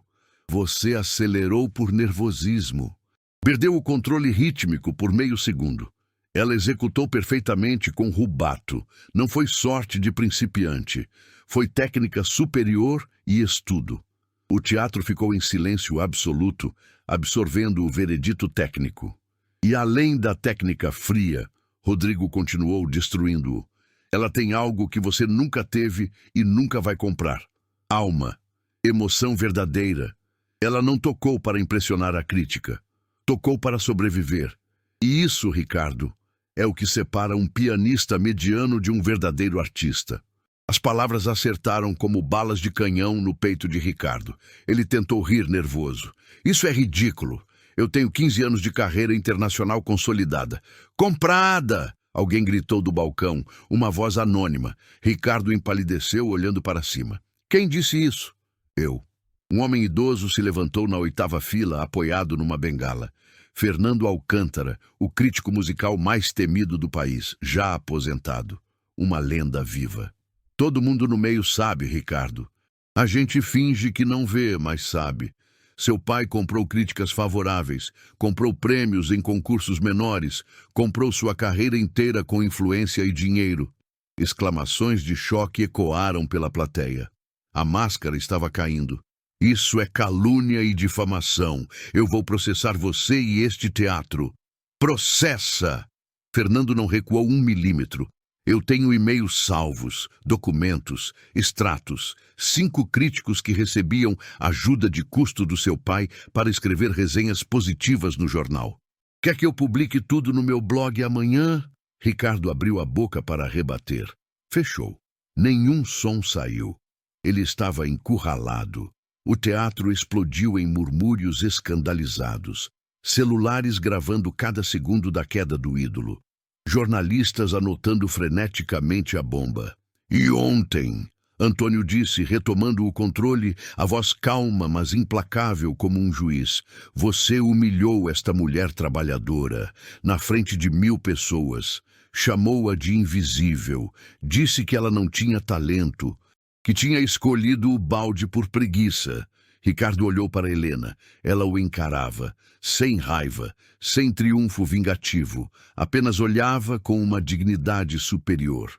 Você acelerou por nervosismo. Perdeu o controle rítmico por meio segundo. Ela executou perfeitamente com rubato. Não foi sorte de principiante. Foi técnica superior e estudo. O teatro ficou em silêncio absoluto, absorvendo o veredito técnico. E além da técnica fria, Rodrigo continuou destruindo-o. Ela tem algo que você nunca teve e nunca vai comprar. Alma, emoção verdadeira. Ela não tocou para impressionar a crítica. Tocou para sobreviver. E isso, Ricardo, É o que separa um pianista mediano de um verdadeiro artista. As palavras acertaram como balas de canhão no peito de Ricardo. Ele tentou rir nervoso. Isso é ridículo. Eu tenho 15 anos de carreira internacional consolidada. Comprada! Alguém gritou do balcão, uma voz anônima. Ricardo empalideceu, olhando para cima. Quem disse isso? Eu. Um homem idoso se levantou na 8ª fila, apoiado numa bengala. Fernando Alcântara, o crítico musical mais temido do país, já aposentado. Uma lenda viva. Todo mundo no meio sabe, Ricardo. A gente finge que não vê, mas sabe. Seu pai comprou críticas favoráveis, comprou prêmios em concursos menores, comprou sua carreira inteira com influência e dinheiro. Exclamações de choque ecoaram pela plateia. A máscara estava caindo. Isso é calúnia e difamação. Eu vou processar você e este teatro. Processa! Fernando não recuou 1 milímetro. Eu tenho e-mails salvos, documentos, extratos, 5 críticos que recebiam ajuda de custo do seu pai para escrever resenhas positivas no jornal. Quer que eu publique tudo no meu blog amanhã? Ricardo abriu a boca para rebater. Fechou. Nenhum som saiu. Ele estava encurralado. O teatro explodiu em murmúrios escandalizados. Celulares gravando cada segundo da queda do ídolo. Jornalistas anotando freneticamente a bomba. E ontem, Antônio disse, retomando o controle, a voz calma, mas implacável como um juiz. Você humilhou esta mulher trabalhadora, na frente de 1000 pessoas. Chamou-a de invisível. Disse que ela não tinha talento, que tinha escolhido o balde por preguiça. Ricardo olhou para Helena. Ela o encarava, sem raiva, sem triunfo vingativo. Apenas olhava com uma dignidade superior.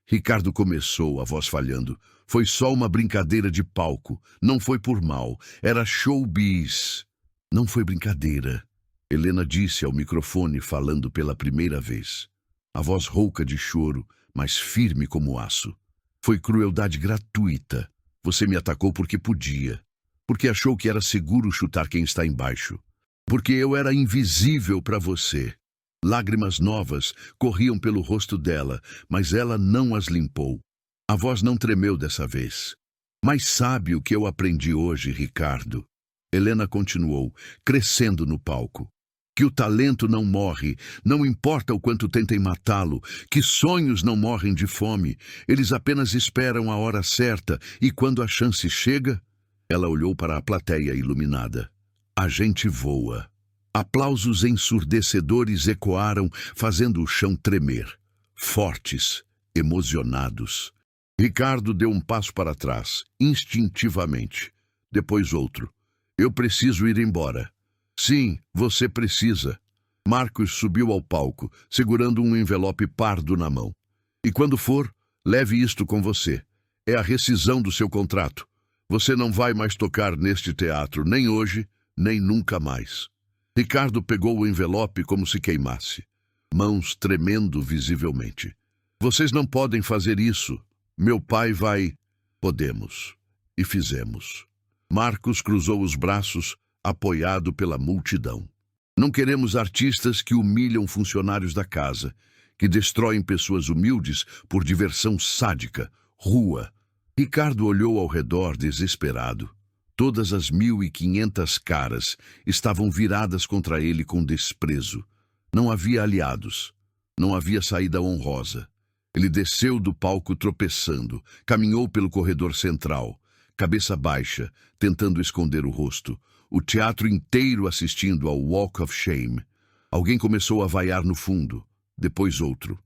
Ricardo começou, a voz falhando. Foi só uma brincadeira de palco. Não foi por mal. Era showbiz. Não foi brincadeira. Helena disse ao microfone, falando pela primeira vez. A voz rouca de choro, mas firme como aço. Foi crueldade gratuita. Você me atacou porque podia. Porque achou que era seguro chutar quem está embaixo. Porque eu era invisível para você. Lágrimas novas corriam pelo rosto dela, mas ela não as limpou. A voz não tremeu dessa vez. Mas sabe o que eu aprendi hoje, Ricardo? Helena continuou, crescendo no palco. Que o talento não morre, não importa o quanto tentem matá-lo, que sonhos não morrem de fome, eles apenas esperam a hora certa e quando a chance chega... Ela olhou para a plateia iluminada. A gente voa. Aplausos ensurdecedores ecoaram, fazendo o chão tremer. Fortes, emocionados. Ricardo deu um passo para trás, instintivamente. Depois outro. Eu preciso ir embora. Sim, você precisa. Marcos subiu ao palco, segurando um envelope pardo na mão. E quando for, leve isto com você. É a rescisão do seu contrato. Você não vai mais tocar neste teatro, nem hoje, nem nunca mais. Ricardo pegou o envelope como se queimasse, mãos tremendo visivelmente. Vocês não podem fazer isso. Meu pai vai... Podemos. E fizemos. Marcos cruzou os braços, apoiado pela multidão. Não queremos artistas que humilham funcionários da casa, que destroem pessoas humildes por diversão sádica, rua. Ricardo olhou ao redor desesperado. Todas as 1.500 caras estavam viradas contra ele com desprezo. Não havia aliados. Não havia saída honrosa. Ele desceu do palco tropeçando, caminhou pelo corredor central, cabeça baixa, tentando esconder o rosto. O teatro inteiro assistindo ao Walk of Shame. Alguém começou a vaiar no fundo, depois outro.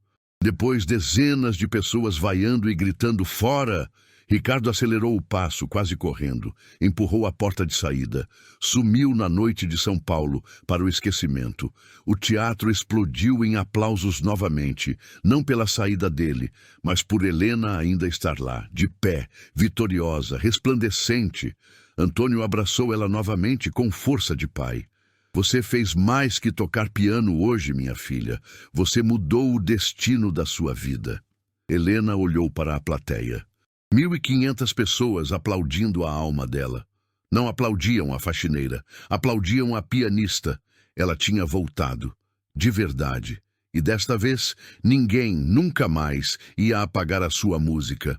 Depois dezenas de pessoas vaiando e gritando fora. Ricardo acelerou o passo, quase correndo, empurrou a porta de saída, sumiu na noite de São Paulo para o esquecimento. O teatro explodiu em aplausos novamente, não pela saída dele, mas por Helena ainda estar lá, de pé, vitoriosa, resplandecente. Antônio abraçou ela novamente com força de pai. Você fez mais que tocar piano hoje, minha filha. Você mudou o destino da sua vida. Helena olhou para a plateia. 1.500 pessoas aplaudindo a alma dela. Não aplaudiam a faxineira, aplaudiam a pianista. Ela tinha voltado, de verdade, E desta vez, ninguém, nunca mais, ia apagar a sua música.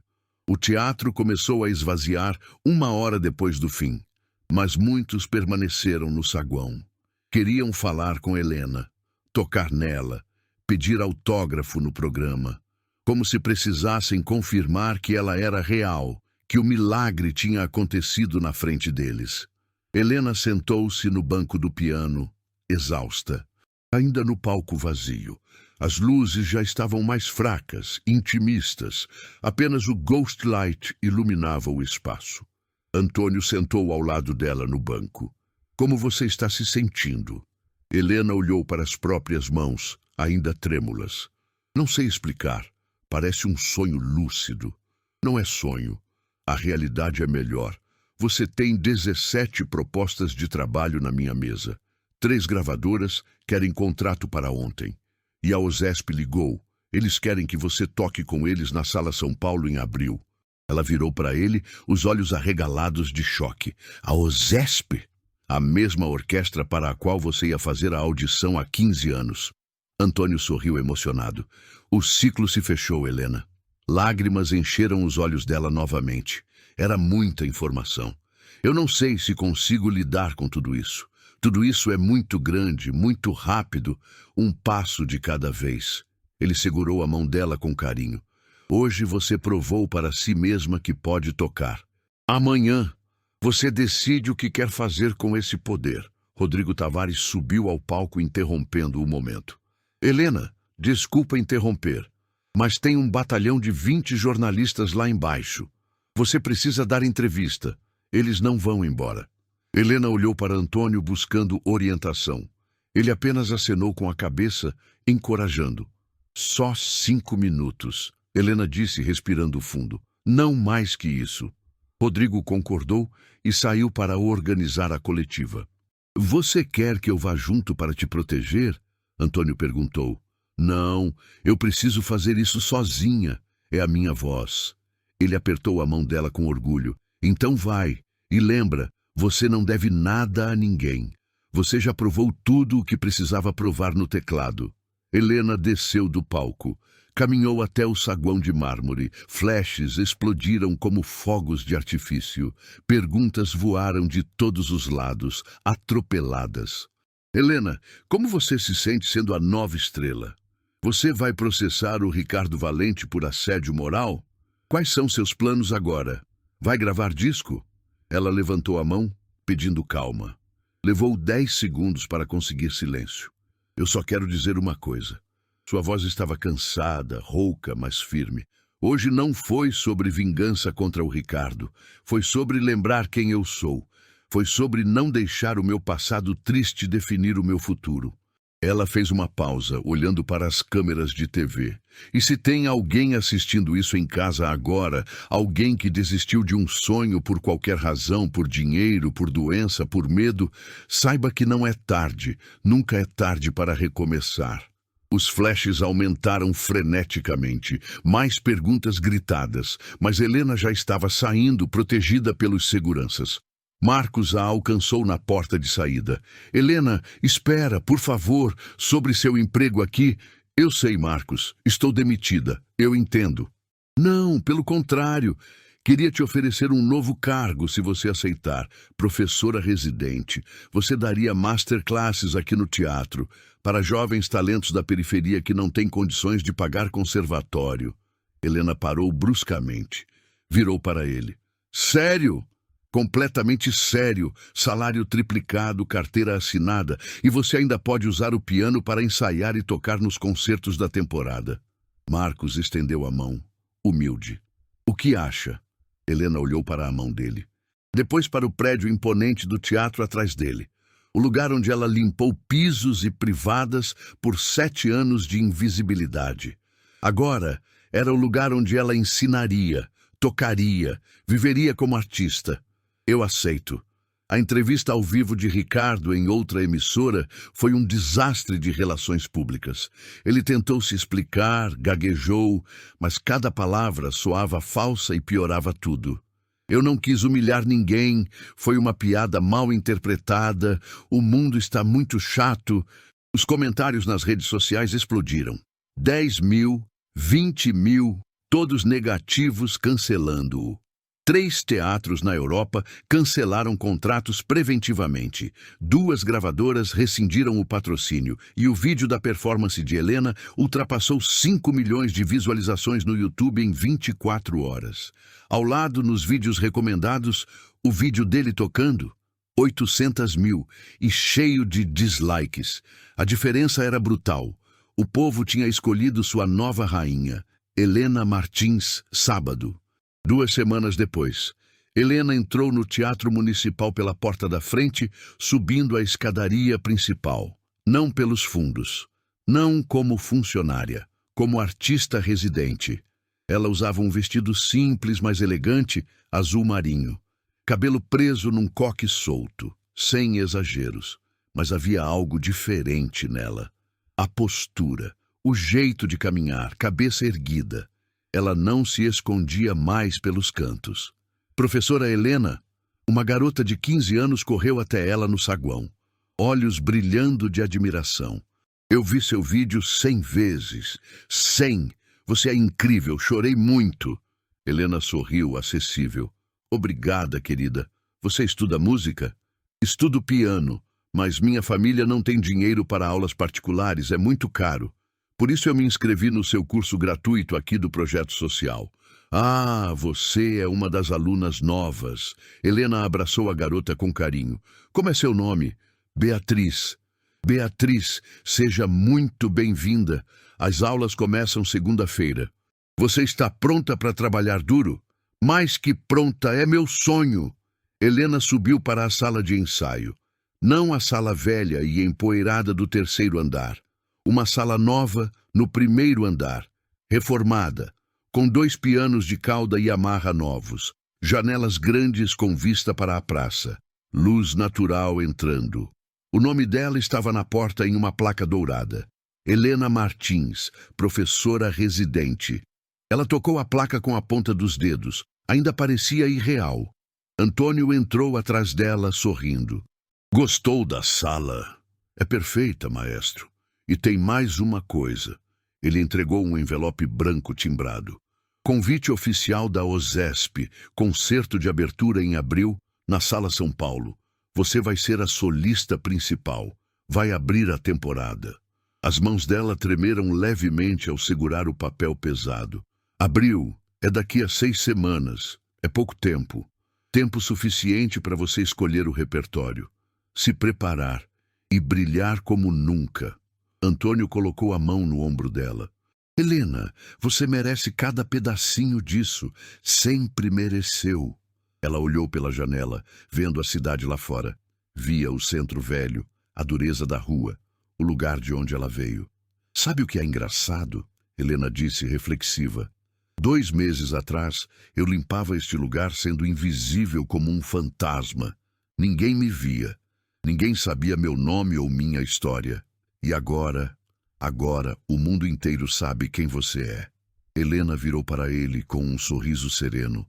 O teatro começou a esvaziar 1 hora depois do fim, mas muitos permaneceram no saguão. Queriam falar com Helena, tocar nela, pedir autógrafo no programa, como se precisassem confirmar que ela era real, que o milagre tinha acontecido na frente deles. Helena sentou-se no banco do piano, exausta, ainda no palco vazio. As luzes já estavam mais fracas, intimistas. Apenas o ghost light iluminava o espaço. Antônio sentou ao lado dela no banco. Como você está se sentindo? Helena olhou para as próprias mãos, ainda trêmulas. Não sei explicar. Parece um sonho lúcido. Não é sonho. A realidade é melhor. Você tem 17 propostas de trabalho na minha mesa. 3 gravadoras querem contrato para ontem. E a OSESP ligou. Eles querem que você toque com eles na Sala São Paulo em abril. Ela virou para ele, os olhos arregalados de choque. A OSESP? A mesma orquestra para a qual você ia fazer a audição há 15 anos. Antônio sorriu emocionado. O ciclo se fechou, Helena. Lágrimas encheram os olhos dela novamente. Era muita informação. Eu não sei se consigo lidar com tudo isso. Tudo isso é muito grande, muito rápido, um passo de cada vez. Ele segurou a mão dela com carinho. Hoje você provou para si mesma que pode tocar. Amanhã, você decide o que quer fazer com esse poder. Rodrigo Tavares subiu ao palco interrompendo o momento. Helena, desculpa interromper, mas tem um batalhão de 20 jornalistas lá embaixo. Você precisa dar entrevista. Eles não vão embora. Helena olhou para Antônio buscando orientação. Ele apenas acenou com a cabeça, encorajando. Só 5 minutos, Helena disse respirando fundo. Não mais que isso. Rodrigo concordou e saiu para organizar a coletiva. Você quer que eu vá junto para te proteger? Antônio perguntou. Não, eu preciso fazer isso sozinha. É a minha voz. Ele apertou a mão dela com orgulho. Então vai. E lembra, você não deve nada a ninguém. Você já provou tudo o que precisava provar no teclado. Helena desceu do palco. Caminhou até o saguão de mármore. Flashes explodiram como fogos de artifício. Perguntas voaram de todos os lados, atropeladas. Helena, como você se sente sendo a nova estrela? Você vai processar o Ricardo Valente por assédio moral? Quais são seus planos agora? Vai gravar disco? Ela levantou a mão, pedindo calma. Levou 10 segundos para conseguir silêncio. Eu só quero dizer uma coisa. Sua voz estava cansada, rouca, mas firme. Hoje não foi sobre vingança contra o Ricardo. Foi sobre lembrar quem eu sou. Foi sobre não deixar o meu passado triste definir o meu futuro. Ela fez uma pausa, olhando para as câmeras de TV. E se tem alguém assistindo isso em casa agora, alguém que desistiu de um sonho por qualquer razão, por dinheiro, por doença, por medo, saiba que não é tarde, nunca é tarde para recomeçar. Os flashes aumentaram freneticamente, mais perguntas gritadas, mas Helena já estava saindo, protegida pelos seguranças. Marcos a alcançou na porta de saída. Helena, espera, por favor, sobre seu emprego aqui. Eu sei, Marcos, estou demitida, eu entendo. Não, pelo contrário. Queria te oferecer um novo cargo se você aceitar. Professora residente. Você daria masterclasses aqui no teatro para jovens talentos da periferia que não têm condições de pagar conservatório. Helena parou bruscamente. Virou para ele. Sério? Completamente sério, salário triplicado, carteira assinada, e você ainda pode usar o piano para ensaiar e tocar nos concertos da temporada. Marcos estendeu a mão, humilde. O que acha? Helena olhou para a mão dele. Depois para o prédio imponente do teatro atrás dele. O lugar onde ela limpou pisos e privadas por 7 anos de invisibilidade. Agora era o lugar onde ela ensinaria, tocaria, viveria como artista. Eu aceito. A entrevista ao vivo de Ricardo em outra emissora foi um desastre de relações públicas. Ele tentou se explicar, gaguejou, mas cada palavra soava falsa e piorava tudo. Eu não quis humilhar ninguém, foi uma piada mal interpretada, o mundo está muito chato. Os comentários nas redes sociais explodiram. 10 mil, 20 mil, todos negativos cancelando-o. 3 teatros na Europa cancelaram contratos preventivamente. 2 gravadoras rescindiram o patrocínio e o vídeo da performance de Helena ultrapassou 5 milhões de visualizações no YouTube em 24 horas. Ao lado, nos vídeos recomendados, o vídeo dele tocando, 800 mil e cheio de dislikes. A diferença era brutal. O povo tinha escolhido sua nova rainha, Helena Martins, sábado. 2 semanas depois, Helena entrou no Teatro Municipal pela porta da frente, subindo a escadaria principal. Não pelos fundos. Não como funcionária, como artista residente. Ela usava um vestido simples, mas elegante, azul marinho. Cabelo preso num coque solto, sem exageros. Mas havia algo diferente nela. A postura, o jeito de caminhar, cabeça erguida. Ela não se escondia mais pelos cantos. Professora Helena, uma garota de 15 anos, correu até ela no saguão, olhos brilhando de admiração. Eu vi seu vídeo 100 vezes. 100! Você é incrível, chorei muito. Helena sorriu, acessível. Obrigada, querida. Você estuda música? Estudo piano, mas minha família não tem dinheiro para aulas particulares, é muito caro. Por isso eu me inscrevi no seu curso gratuito aqui do Projeto Social. Ah, você é uma das alunas novas. Helena abraçou a garota com carinho. Como é seu nome? Beatriz. Beatriz, seja muito bem-vinda. As aulas começam segunda-feira. Você está pronta para trabalhar duro? Mais que pronta, é meu sonho. Helena subiu para a sala de ensaio. Não a sala velha e empoeirada do 3º andar. Uma sala nova no 1º andar, reformada, com 2 pianos de cauda e amarra novos, janelas grandes com vista para a praça, luz natural entrando. O nome dela estava na porta em uma placa dourada. Helena Martins, professora residente. Ela tocou a placa com a ponta dos dedos. Ainda parecia irreal. Antônio entrou atrás dela, sorrindo. Gostou da sala? É perfeita, maestro. E tem mais uma coisa. Ele entregou um envelope branco timbrado. Convite oficial da OSESP, concerto de abertura em abril, na Sala São Paulo. Você vai ser a solista principal. Vai abrir a temporada. As mãos dela tremeram levemente ao segurar o papel pesado. Abril é daqui a 6 semanas. É pouco tempo. Tempo suficiente para você escolher o repertório. Se preparar e brilhar como nunca. Antônio colocou a mão no ombro dela. Helena, você merece cada pedacinho disso. Sempre mereceu. Ela olhou pela janela, vendo a cidade lá fora. Via o centro velho, a dureza da rua, o lugar de onde ela veio. Sabe o que é engraçado? Helena disse, reflexiva. 2 meses atrás, eu limpava este lugar sendo invisível como um fantasma. Ninguém me via. Ninguém sabia meu nome ou minha história. E agora, o mundo inteiro sabe quem você é. Helena virou para ele com um sorriso sereno.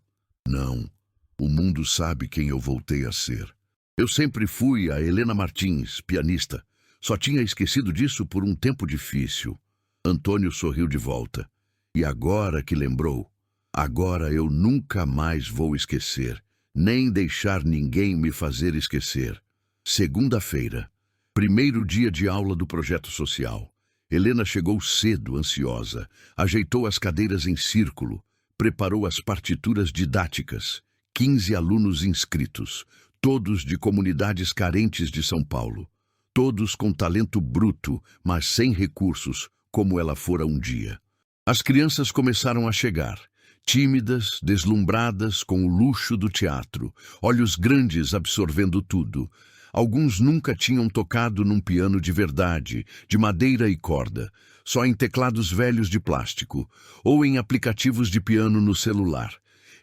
Não, o mundo sabe quem eu voltei a ser. Eu sempre fui a Helena Martins, pianista. Só tinha esquecido disso por um tempo difícil. Antônio sorriu de volta. E agora que lembrou, agora eu nunca mais vou esquecer, nem deixar ninguém me fazer esquecer. Segunda-feira, 1º dia de aula do Projeto Social. Helena chegou cedo, ansiosa, ajeitou as cadeiras em círculo, preparou as partituras didáticas. 15 alunos inscritos, todos de comunidades carentes de São Paulo. Todos com talento bruto, mas sem recursos, como ela fora um dia. As crianças começaram a chegar, tímidas, deslumbradas com o luxo do teatro, olhos grandes absorvendo tudo. Alguns nunca tinham tocado num piano de verdade, de madeira e corda, só em teclados velhos de plástico, ou em aplicativos de piano no celular.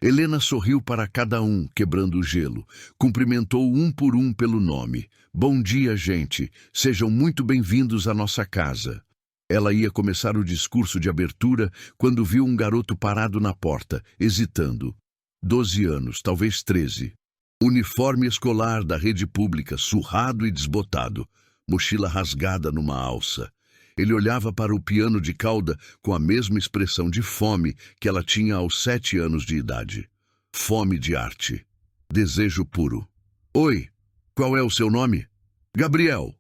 Helena sorriu para cada um, quebrando o gelo. Cumprimentou um por um pelo nome. Bom dia, gente. Sejam muito bem-vindos à nossa casa. Ela ia começar o discurso de abertura quando viu um garoto parado na porta, hesitando. 12 anos, talvez 13. Uniforme escolar da rede pública, surrado e desbotado. mochila rasgada numa alça. Ele olhava para o piano de cauda com a mesma expressão de fome que ela tinha aos 7 anos de idade. Fome de arte. Desejo puro. Oi, qual é o seu nome? Gabriel.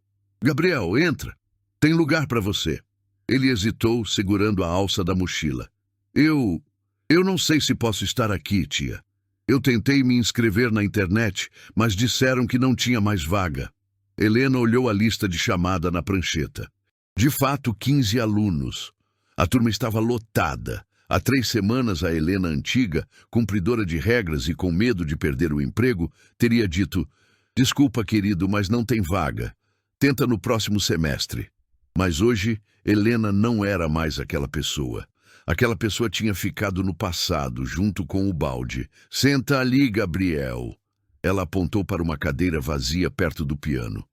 Gabriel, entra. Tem lugar para você. Ele hesitou, segurando a alça da mochila. Eu não sei se posso estar aqui, tia. Eu tentei me inscrever na internet, mas disseram que não tinha mais vaga. Helena olhou a lista de chamada na prancheta. De fato, 15 alunos. A turma estava lotada. Há 3 semanas, a Helena antiga, cumpridora de regras e com medo de perder o emprego, teria dito: desculpa, querido, mas não tem vaga. Tenta no próximo semestre. Mas hoje, Helena não era mais aquela pessoa. Aquela pessoa tinha ficado no passado, junto com o balde. Senta ali, Gabriel. Ela apontou para uma cadeira vazia perto do piano.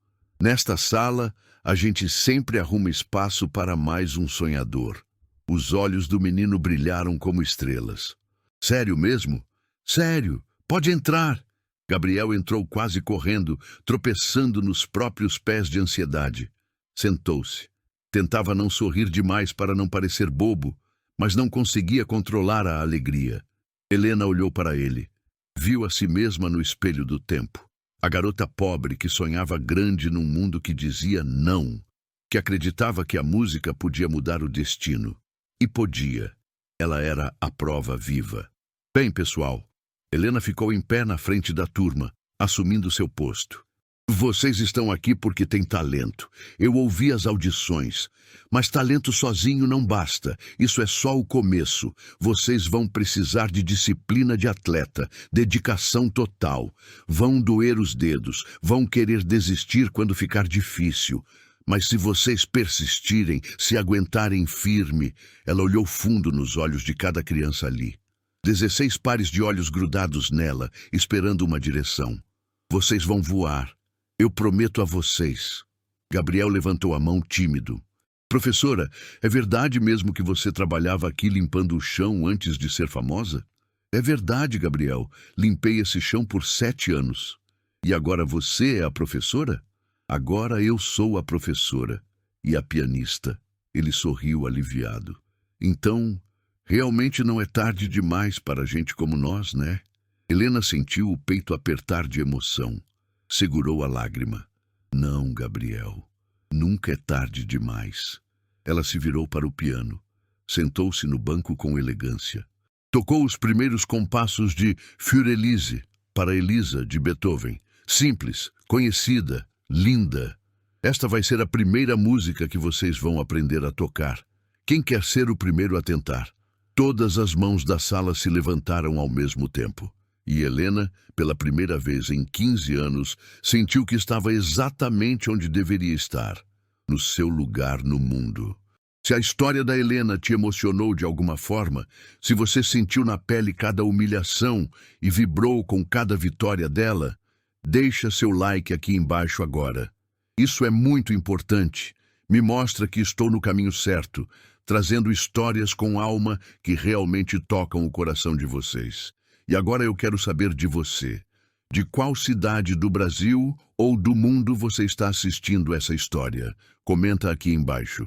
Nesta sala, a gente sempre arruma espaço para mais um sonhador. Os olhos do menino brilharam como estrelas. Sério mesmo? Sério, pode entrar. Gabriel entrou quase correndo, tropeçando nos próprios pés de ansiedade. Sentou-se. Tentava não sorrir demais para não parecer bobo, mas não conseguia controlar a alegria. Helena olhou para ele. Viu a si mesma no espelho do tempo. A garota pobre que sonhava grande num mundo que dizia não, que acreditava que a música podia mudar o destino. E podia. Ela era a prova viva. Bem, pessoal, Helena ficou em pé na frente da turma, assumindo seu posto. Vocês estão aqui porque têm talento. Eu ouvi as audições. Mas talento sozinho não basta. Isso é só o começo. Vocês vão precisar de disciplina de atleta, dedicação total. Vão doer os dedos, vão querer desistir quando ficar difícil. Mas se vocês persistirem, se aguentarem firme... Ela olhou fundo nos olhos de cada criança ali. 16 pares de olhos grudados nela, esperando uma direção. Vocês vão voar. Eu prometo a vocês. Gabriel levantou a mão tímido. Professora, é verdade mesmo que você trabalhava aqui limpando o chão antes de ser famosa? É verdade, Gabriel. Limpei esse chão por 7 anos. E agora você é a professora? Agora eu sou a professora. E a pianista. Ele sorriu aliviado. Então, realmente não é tarde demais para gente como nós, né? Helena sentiu o peito apertar de emoção. Segurou a lágrima. Não, Gabriel. Nunca é tarde demais. Ela se virou para o piano. Sentou-se no banco com elegância. Tocou os primeiros compassos de Für Elise, para Elisa, de Beethoven. Simples, conhecida, linda. Esta vai ser a primeira música que vocês vão aprender a tocar. Quem quer ser o primeiro a tentar? Todas as mãos da sala se levantaram ao mesmo tempo. E Helena, pela primeira vez em 15 anos, sentiu que estava exatamente onde deveria estar, no seu lugar no mundo. Se a história da Helena te emocionou de alguma forma, se você sentiu na pele cada humilhação e vibrou com cada vitória dela, deixa seu like aqui embaixo agora. Isso é muito importante. Me mostra que estou no caminho certo, trazendo histórias com alma que realmente tocam o coração de vocês. E agora eu quero saber de você. De qual cidade do Brasil ou do mundo você está assistindo essa história? Comenta aqui embaixo.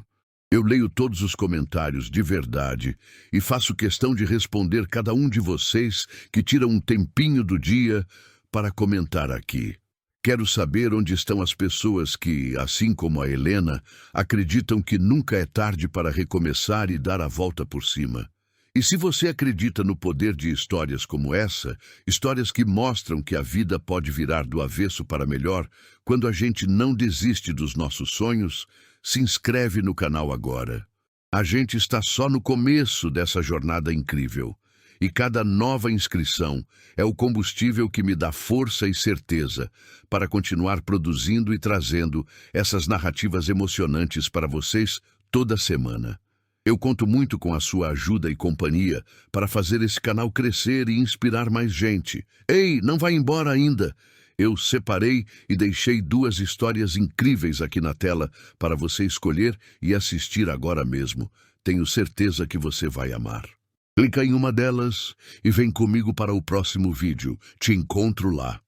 Eu leio todos os comentários de verdade e faço questão de responder cada um de vocês que tiram um tempinho do dia para comentar aqui. Quero saber onde estão as pessoas que, assim como a Helena, acreditam que nunca é tarde para recomeçar e dar a volta por cima. E se você acredita no poder de histórias como essa, histórias que mostram que a vida pode virar do avesso para melhor quando a gente não desiste dos nossos sonhos, se inscreve no canal agora. A gente está só no começo dessa jornada incrível. E cada nova inscrição é o combustível que me dá força e certeza para continuar produzindo e trazendo essas narrativas emocionantes para vocês toda semana. Eu conto muito com a sua ajuda e companhia para fazer esse canal crescer e inspirar mais gente. Ei, não vai embora ainda! Eu separei e deixei 2 histórias incríveis aqui na tela para você escolher e assistir agora mesmo. Tenho certeza que você vai amar. Clica em uma delas e vem comigo para o próximo vídeo. Te encontro lá.